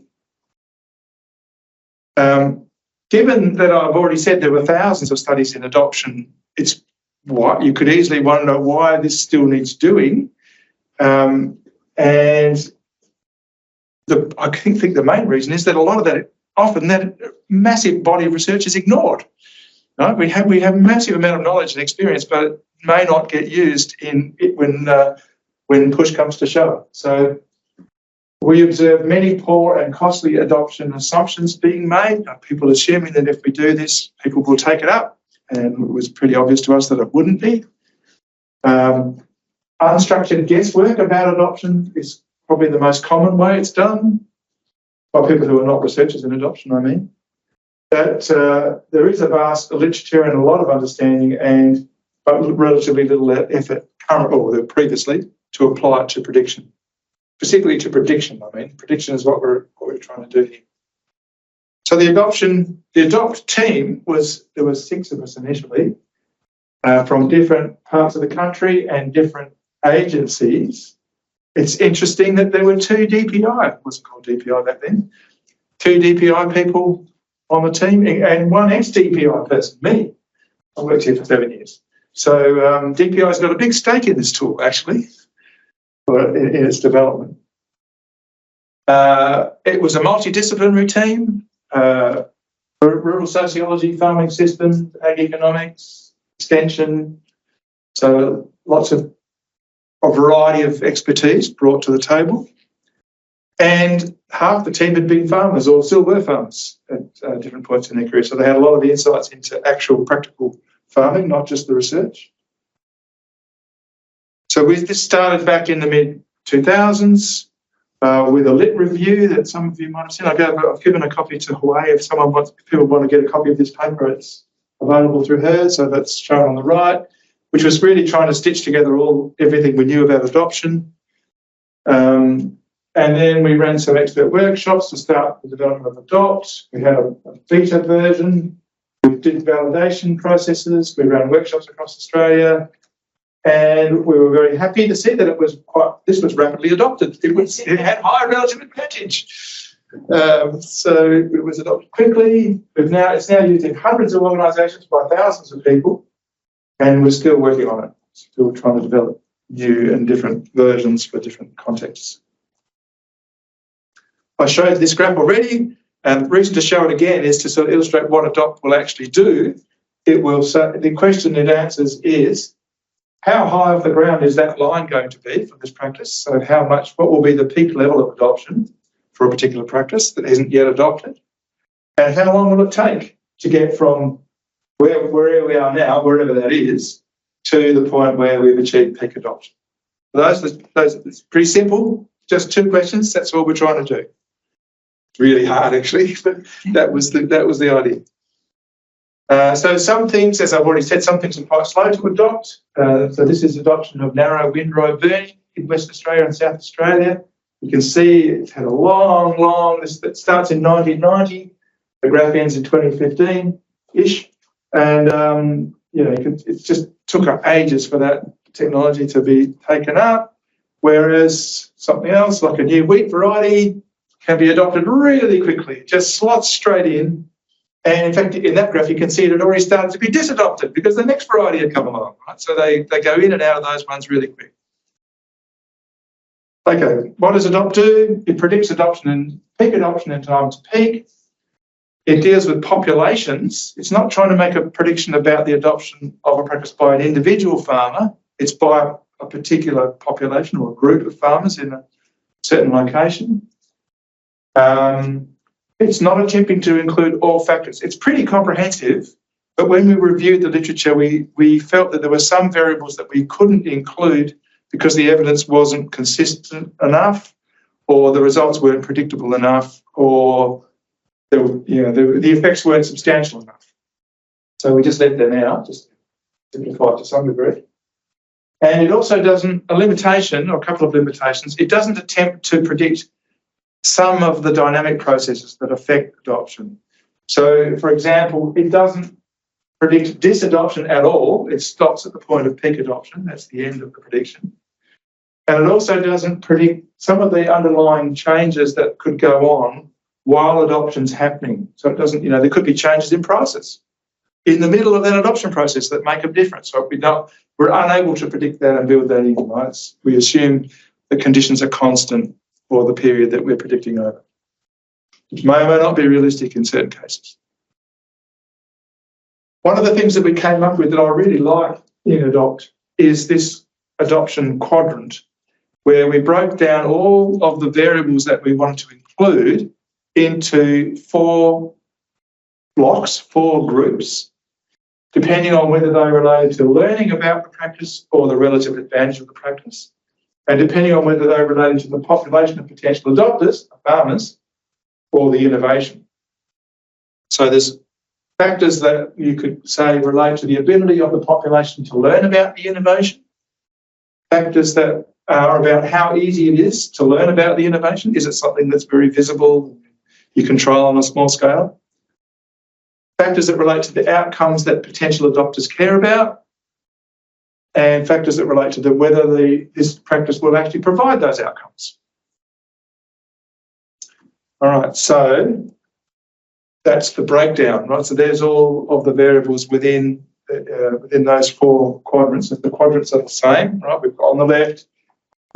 Given that I've already said there were thousands of studies in adoption, it's what you could easily wonder why this still needs doing. I think the main reason is that a lot of that, often that massive body of research is ignored. Right? We have a massive amount of knowledge and experience, but it may not get used when push comes to shove. So we observe many poor and costly adoption assumptions being made. People assuming that if we do this, people will take it up, and it was pretty obvious to us that it wouldn't be. Unstructured guesswork about adoption is probably the most common way it's done by people who are not researchers in adoption, I mean. That there is a vast literature and a lot of understanding but relatively little effort previously to apply it to prediction. Specifically to prediction, I mean. Prediction is what we're trying to do here. So the Adopt team there were 6 of us initially from different parts of the country and different agencies. It's interesting that there were 2 DPI, it wasn't called DPI back then, 2 DPI people on the team and 1 ex-DPI person, me. I worked here for 7 years. So DPI's got a big stake in this tool, actually, in its development. It was a multidisciplinary team, rural sociology, farming systems, ag economics, extension, so lots of a variety of expertise brought to the table. And half the team had been farmers or still were farmers at different points in their career. So they had a lot of the insights into actual practical farming, not just the research. So this started back in the mid-2000s with a lit review that some of you might have seen. I've given a copy to Hawaii if people want to get a copy of this paper. available through her, so that's shown on the right, which was really trying to stitch together everything we knew about adoption. And then we ran some expert workshops to start the development of Adopt. We had a beta version. We did validation processes. We ran workshops across Australia. And we were very happy to see that this was rapidly adopted. It had high relative advantage. So it was adopted quickly. It's now used in hundreds of organisations by thousands of people. And we're still working on it. Still trying to develop new and different versions for different contexts. I showed this graph already, and the reason to show it again is to sort of illustrate what Adopt will actually do. The question it answers is, how high off the ground is that line going to be for this practice? So what will be the peak level of adoption for a particular practice that isn't yet adopted? And how long will it take to get from wherever we are now, wherever that is, to the point where we've achieved peak adoption? It's pretty simple, just two questions, that's all we're trying to do. It's really hard actually, but that was the idea. So some things, as I've already said, some things are quite slow to adopt. So this is adoption of narrow windrow burning in Western Australia and South Australia. You can see it's had a it starts in 1990, the graph ends in 2015-ish. And, it just took up ages for that technology to be taken up, whereas something else like a new wheat variety can be adopted really quickly. It just slots straight in. And in fact, in that graph, you can see it had already started to be disadopted because the next variety had come along, right? So they go in and out of those ones really quick. Okay, what does Adopt do? It predicts adoption and peak adoption in time to peak. It deals with populations. It's not trying to make a prediction about the adoption of a practice by an individual farmer. It's by a particular population or a group of farmers in a certain location. It's not attempting to include all factors. It's pretty comprehensive, but when we reviewed the literature, we felt that there were some variables that we couldn't include because the evidence wasn't consistent enough, or the results weren't predictable enough, or the effects weren't substantial enough. So we just left them out, just to simplify it to some degree. And it also doesn't, a limitation, or a couple of limitations, it doesn't attempt to predict some of the dynamic processes that affect adoption. So, for example, it doesn't predict disadoption at all. It stops at the point of peak adoption. That's the end of the prediction. And it also doesn't predict some of the underlying changes that could go on while adoption's happening. So it doesn't, there could be changes in prices in the middle of that adoption process that make a difference. So we're unable to predict that and build that in, right? We assume the conditions are constant for the period that we're predicting over, which may or may not be realistic in certain cases. One of the things that we came up with that I really like in Adopt is this adoption quadrant, where we broke down all of the variables that we wanted to include into 4 blocks, 4 groups, depending on whether they related to learning about the practice or the relative advantage of the practice, and depending on whether they related to the population of potential adopters, farmers, or the innovation. So there's factors that you could say relate to the ability of the population to learn about the innovation, factors that are about how easy it is to learn about the innovation. Is it something that's very visible, you control on a small scale? Factors that relate to the outcomes that potential adopters care about, and factors that relate to whether this practice will actually provide those outcomes. All right, so that's the breakdown, right? So there's all of the variables within those 4 quadrants. If the quadrants are the same, right? We've got on the left,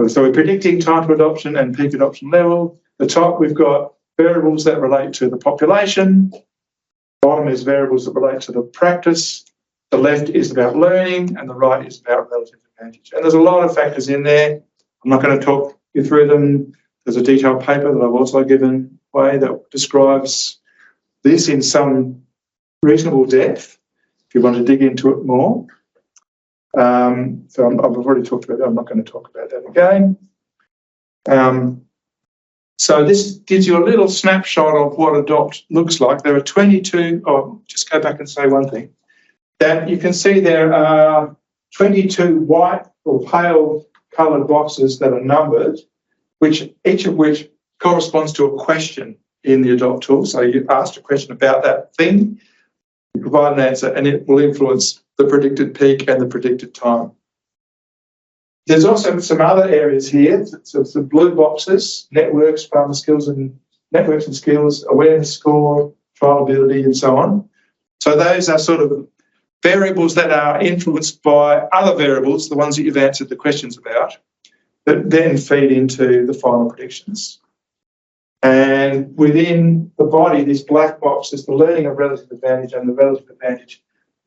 so we're predicting time to adoption and peak adoption level. The top, we've got variables that relate to the population. Bottom is variables that relate to the practice. The left is about learning and the right is about relative advantage. And there's a lot of factors in there. I'm not going to talk you through them. There's a detailed paper that I've also given away that describes this in some reasonable depth if you want to dig into it more. So I've already talked about that. I'm not going to talk about that again. So this gives you a little snapshot of what Adopt looks like. There are 22, just go back and say one thing. that you can see there are 22 white or pale coloured boxes that are numbered, each of which corresponds to a question in the adopt tool. So you asked a question about that thing, you provide an answer, and it will influence the predicted peak and the predicted time. There's also some other areas here, so some blue boxes, networks, farmer skills and networks and skills, awareness score, trial ability, and so on. So those are sort of variables that are influenced by other variables, the ones that you've answered the questions about, that then feed into the final predictions. And within the body, this black box is the learning of relative advantage, and the relative advantage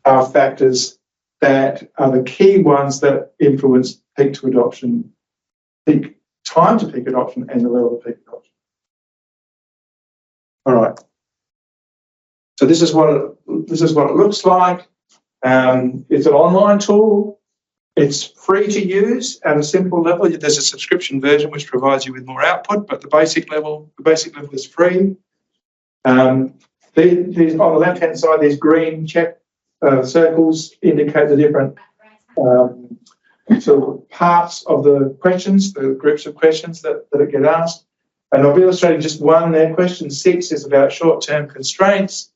are factors that are the key ones that influence peak to adoption, peak time to peak adoption, and the level of peak adoption. All right. So this is what it looks like. It's an online tool. It's free to use at a simple level. There's a subscription version which provides you with more output, but the basic level is free. On the left-hand side, these green check circles indicate the different sort of parts of the questions, the groups of questions that get asked. And I'll be illustrating just one there. Question 6 is about short-term constraints.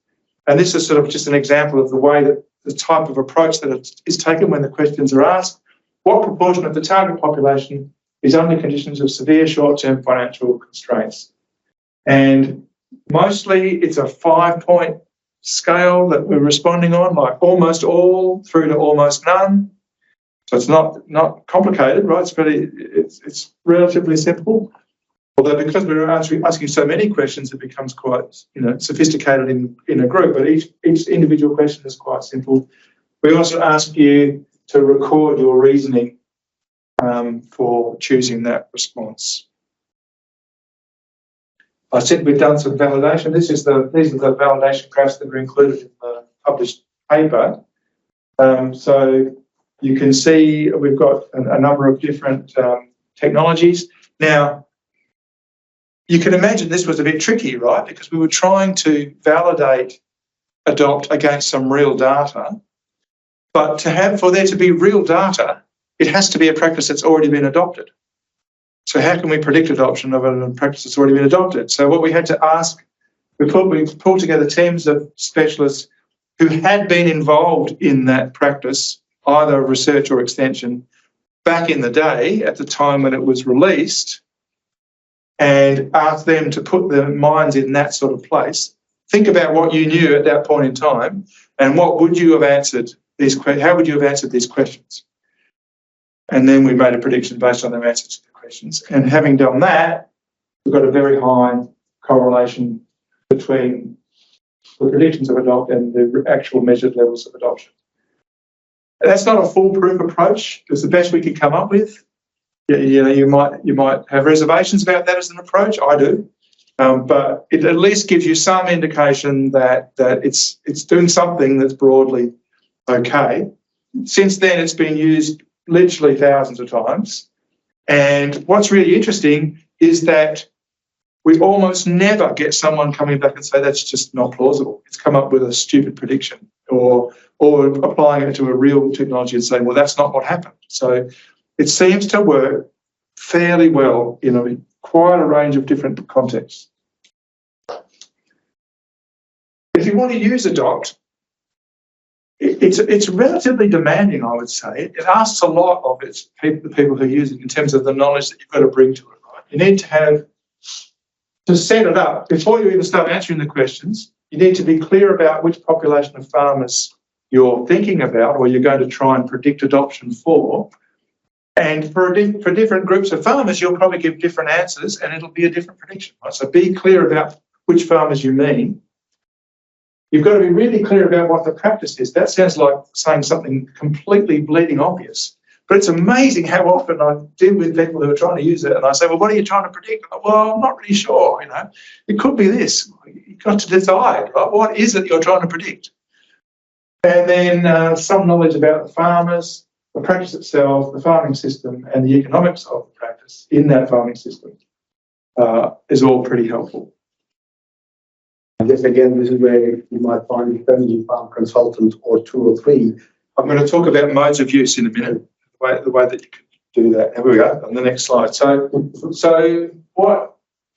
And this is sort of just an example of the way that the type of approach that is taken when the questions are asked. What proportion of the target population is under conditions of severe short-term financial constraints? And mostly it's a 5-point scale that we're responding on, like almost all through to almost none. So it's not complicated, right? It's relatively simple. Although because we're asking so many questions, it becomes quite sophisticated in a group. But each individual question is quite simple. We also ask you to record your reasoning for choosing that response. I said we've done some validation. These are the validation graphs that are included in the published paper. So you can see we've got a number of different technologies. Now, you can imagine this was a bit tricky, right? Because we were trying to validate adopt against some real data. But for there to be real data, it has to be a practice that's already been adopted. So how can we predict adoption of a practice that's already been adopted? So what we had to ask, we pulled together teams of specialists who had been involved in that practice, either research or extension, back in the day at the time when it was released, and ask them to put their minds in that sort of place. Think about what you knew at that point in time, and what would you have answered how would you have answered these questions? And then we made a prediction based on their answers to the questions. And having done that, we've got a very high correlation between the predictions of adopt and the actual measured levels of adoption. That's not a foolproof approach. It's the best we could come up with. You might have reservations about that as an approach. I do, but it at least gives you some indication that it's doing something that's broadly okay. Since then, it's been used literally thousands of times, and what's really interesting is that we almost never get someone coming back and say that's just not plausible. It's come up with a stupid prediction, or applying it to a real technology and saying, well, that's not what happened. So it seems to work fairly well in quite a range of different contexts. If you want to use adopt, it's relatively demanding, I would say. It asks a lot of the people who use it in terms of the knowledge that you've got to bring to it. Right? You need to set it up before you even start answering the questions. You need to be clear about which population of farmers you're thinking about or you're going to try and predict adoption for. And for different groups of farmers, you'll probably give different answers and it'll be a different prediction. Right? So be clear about which farmers you mean. You've got to be really clear about what the practice is. That sounds like saying something completely bleeding obvious. But it's amazing how often I deal with people who are trying to use it and I say, well, what are you trying to predict? Well, I'm not really sure, It could be this. You've got to decide, right? What is it you're trying to predict? And then some knowledge about the farmers, the practice itself, the farming system, and the economics of the practice in that farming system is all pretty helpful. I guess again, this is where you might find a family farm consultant or 2 or 3. I'm going to talk about modes of use in a minute, the way that you could do that. Here we go, on the next slide. So what,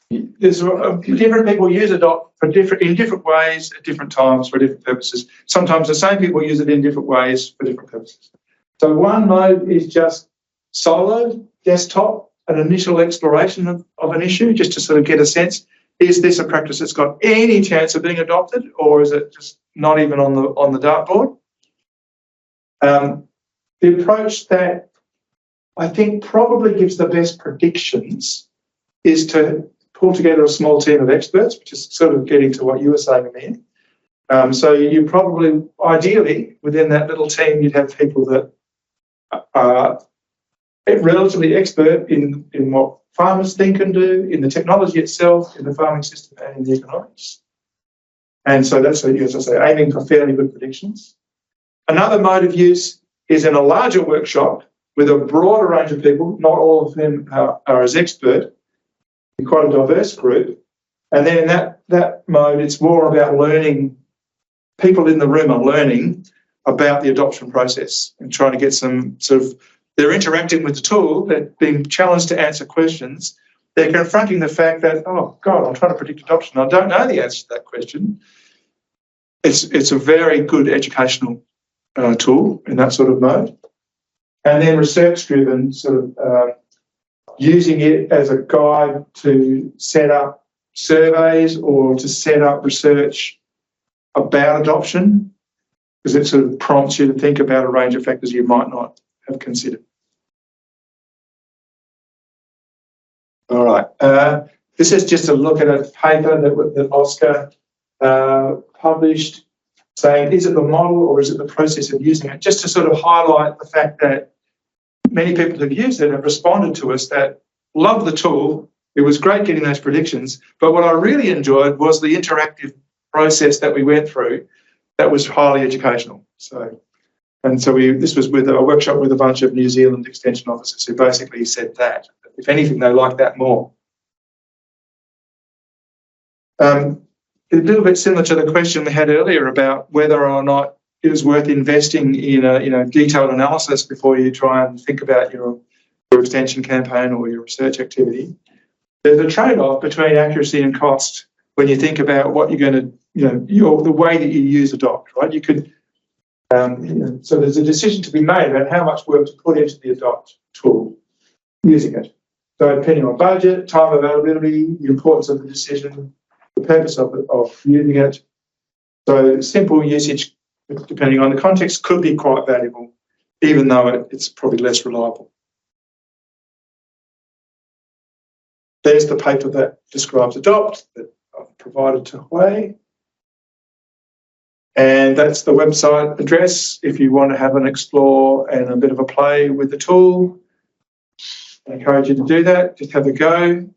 there's different people use Adopt in different ways at different times for different purposes. Sometimes the same people use it in different ways for different purposes. So one mode is just solo, desktop, an initial exploration of an issue, just to sort of get a sense. Is this a practice that's got any chance of being adopted, or is it just not even on the dartboard? The approach that I think probably gives the best predictions is to pull together a small team of experts, which is sort of getting to what you were saying, Amir. So you probably, ideally, within that little team, you'd have people that are relatively expert in what farmers think and do, in the technology itself, in the farming system, and in the economics. And so that's, as I say, aiming for fairly good predictions. Another mode of use is in a larger workshop with a broader range of people, not all of them are as expert, quite a diverse group. And then in that mode, it's more about learning. People in the room are learning about the adoption process and trying to get some sort of, they're interacting with the tool, they're being challenged to answer questions. They're confronting the fact that, oh God, I'm trying to predict adoption. I don't know the answer to that question. It's a very good educational tool in that sort of mode. And then research-driven, sort of using it as a guide to set up surveys or to set up research about adoption, because it sort of prompts you to think about a range of factors you might not have considered. All right. This is just a look at a paper that Oscar published, saying, is it the model or is it the process of using it? Just to sort of highlight the fact that many people who've used it have responded to us that love the tool. It was great getting those predictions. But what I really enjoyed was the interactive process that we went through that was highly educational. This was with a workshop with a bunch of New Zealand Extension officers who basically said that. If anything, they like that more. A little bit similar to the question we had earlier about whether or not it was worth investing in a detailed analysis before you try and think about your extension campaign or your research activity. There's a trade-off between accuracy and cost when you think about what you're going to, the way that you use Adopt, right? You could, so there's a decision to be made about how much work to put into the Adopt tool using it. So depending on budget, time availability, the importance of the decision, the purpose of using it. So simple usage, depending on the context, could be quite valuable, even though it's probably less reliable. There's the paper that describes Adopt that I've provided to Hui. And that's the website address if you want to have an explore and a bit of a play with the tool. I encourage you to do that. Just have a go.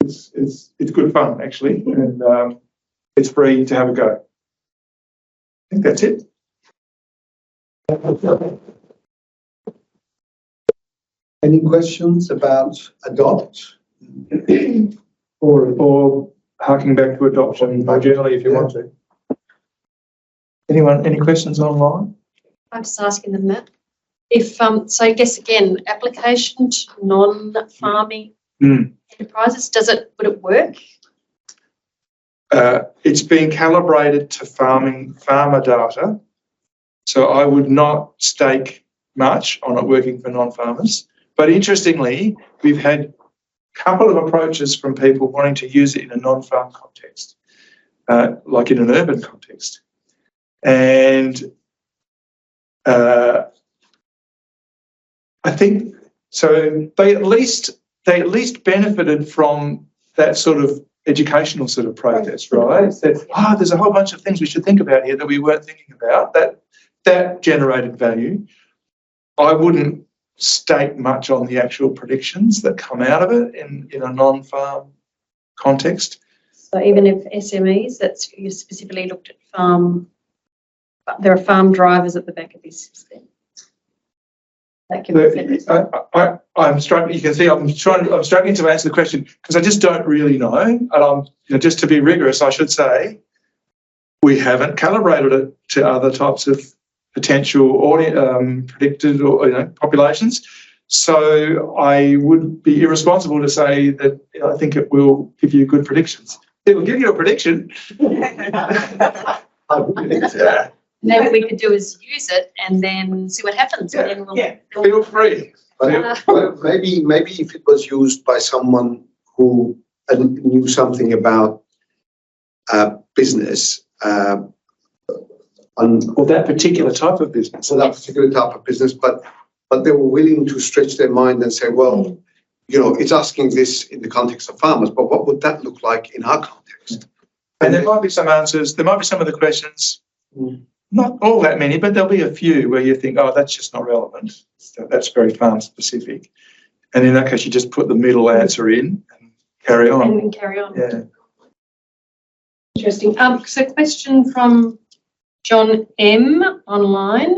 It's good fun, actually, and it's free to have a go. I think that's it. Any questions about Adopt? or harking back to adoption more generally if you want to. Anyone, any questions online? I'm just asking them that. If so I guess again, application to non-farming enterprises, would it work? It's being calibrated to farmer data, so I would not stake much on it working for non-farmers. But interestingly, we've had a couple of approaches from people wanting to use it in a non-farm context, like in an urban context. And I think so. They at least benefited from that sort of educational sort of process, right? That there's a whole bunch of things we should think about here that we weren't thinking about. That generated value. I wouldn't stake much on the actual predictions that come out of it in a non-farm context. So even if SMEs, that's you specifically looked at farm, there are farm drivers at the back of this system. that can be fed. I'm struggling. You can see I'm struggling to answer the question because I just don't really know. And just to be rigorous, I should say we haven't calibrated it to other types of potential predicted or populations. So I would be irresponsible to say that I think it will give you good predictions. It will give you a prediction. Maybe we could do is use it and then see what happens. Yeah, and then Feel free. Well, maybe if it was used by someone who knew something about business, Or that particular type of business. so that particular type of business, but they were willing to stretch their mind and say, well, it's asking this in the context of farmers, but what would that look like in our context? And there might be some answers. There might be some of the questions. Not all that many, but there'll be a few where you think, oh, that's just not relevant. So that's very farm specific. And in that case, you just put the middle answer in and carry on. And then carry on. Yeah. Interesting. So question from John M online.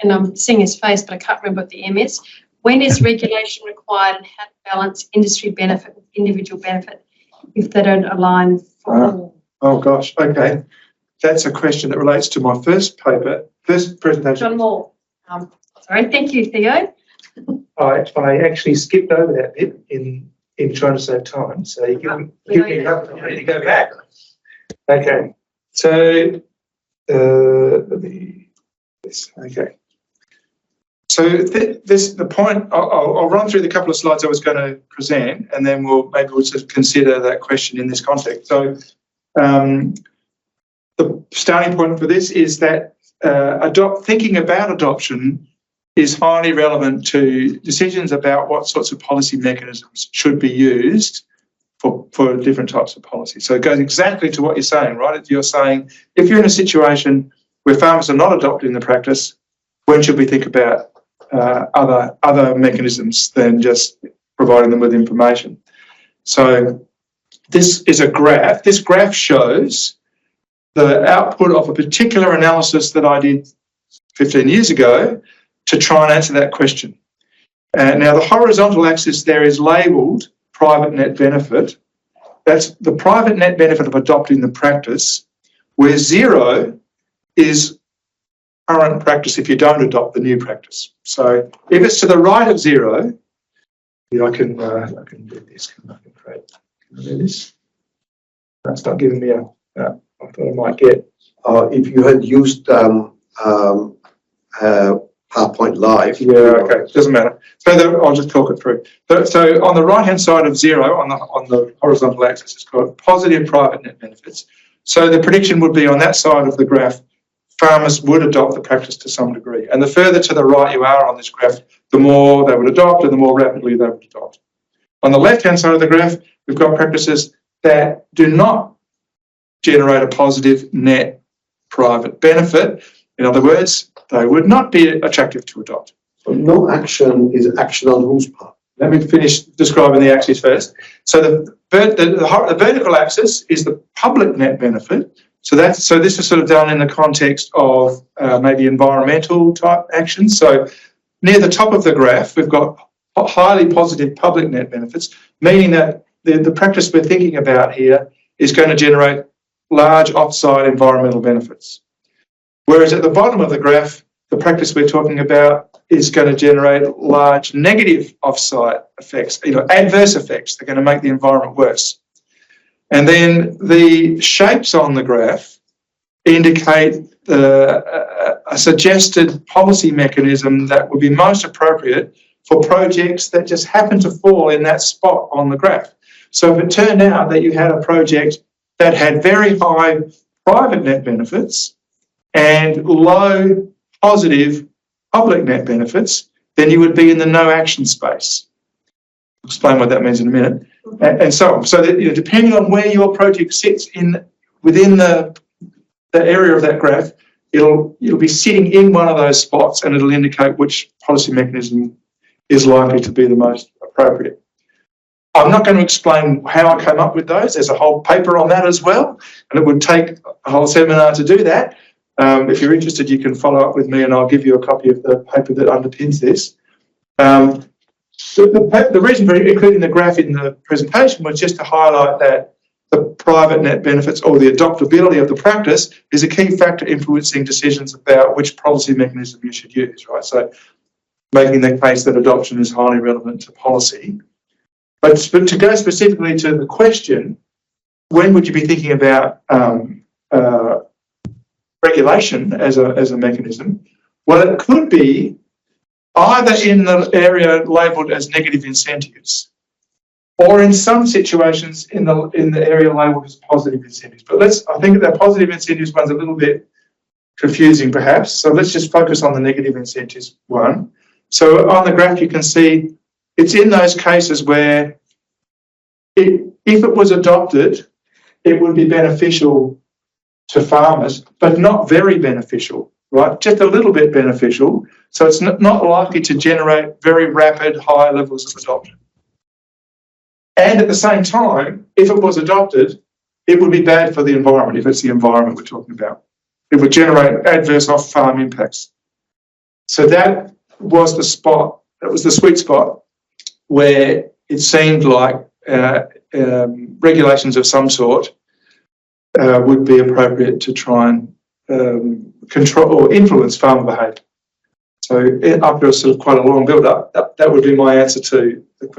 And I'm seeing his face, but I can't remember what the M is. When is regulation required and how to balance industry benefit with individual benefit if they don't align for all? Oh, gosh. Okay. That's a question that relates to my first presentation. John Moore. Sorry. Thank you, Theo. I actually skipped over that bit in trying to save time. So you give me an opportunity to go back. Okay. So, okay. So the point, I'll run through the couple of slides I was going to present, and then we'll just consider that question in this context. So the starting point for this is that thinking about adoption is highly relevant to decisions about what sorts of policy mechanisms should be used for different types of policy. So it goes exactly to what you're saying, right? You're saying if you're in a situation where farmers are not adopting the practice, when should we think about other mechanisms than just providing them with information? So this is a graph. This graph shows the output of a particular analysis that I did 15 years ago to try and answer that question. Now the horizontal axis there is labelled private net benefit. That's the private net benefit of adopting the practice, where 0 is current practice if you don't adopt the new practice. So if it's to the right of 0, I can do this. Can I do this? That's not giving me I thought I might get. If you had used PowerPoint Live. Yeah, okay, doesn't matter. So I'll just talk it through. So on the right-hand side of 0, on the horizontal axis, it's got positive private net benefits. So the prediction would be on that side of the graph, farmers would adopt the practice to some degree. And the further to the right you are on this graph, the more they would adopt and the more rapidly they would adopt. On the left-hand side of the graph, we've got practices that do not generate a positive net private benefit. In other words, they would not be attractive to adopt. So no action is action on whose part? Let me finish describing the axis first. So the vertical axis is the public net benefit. So this is sort of done in the context of maybe environmental type actions. So near the top of the graph, we've got highly positive public net benefits, meaning that the practice we're thinking about here is going to generate large offside environmental benefits. Whereas at the bottom of the graph, the practice we're talking about is going to generate large negative offsite effects, adverse effects. They're going to make the environment worse. And then the shapes on the graph indicate a suggested policy mechanism that would be most appropriate for projects that just happen to fall in that spot on the graph. So if it turned out that you had a project that had very high private net benefits and low positive public net benefits, then you would be in the no action space. I'll explain what that means in a minute, and so on. So that, depending on where your project sits within the area of that graph, it'll be sitting in one of those spots, and it'll indicate which policy mechanism is likely to be the most appropriate. I'm not going to explain how I came up with those. There's a whole paper on that as well, and it would take a whole seminar to do that. If you're interested, you can follow up with me and I'll give you a copy of the paper that underpins this. The reason for including the graph in the presentation was just to highlight that the private net benefits or the adoptability of the practice is a key factor influencing decisions about which policy mechanism you should use, right? So making the case that adoption is highly relevant to policy. But to go specifically to the question, when would you be thinking about regulation as a mechanism? Well, it could be either in the area labelled as negative incentives, or in some situations in the area labelled as positive incentives. But I think that positive incentives one's a little bit confusing perhaps. So let's just focus on the negative incentives one. So on the graph you can see it's in those cases where if it was adopted, it would be beneficial to farmers, but not very beneficial, right? Just a little bit beneficial. So it's not likely to generate very rapid high levels of adoption. And at the same time, if it was adopted, it would be bad for the environment, if it's the environment we're talking about. It would generate adverse off-farm impacts. So that was the spot, that was the sweet spot where it seemed like regulations of some sort would be appropriate to try and control or influence farmer behaviour. So after a sort of quite a long build-up, that would be my answer to the question.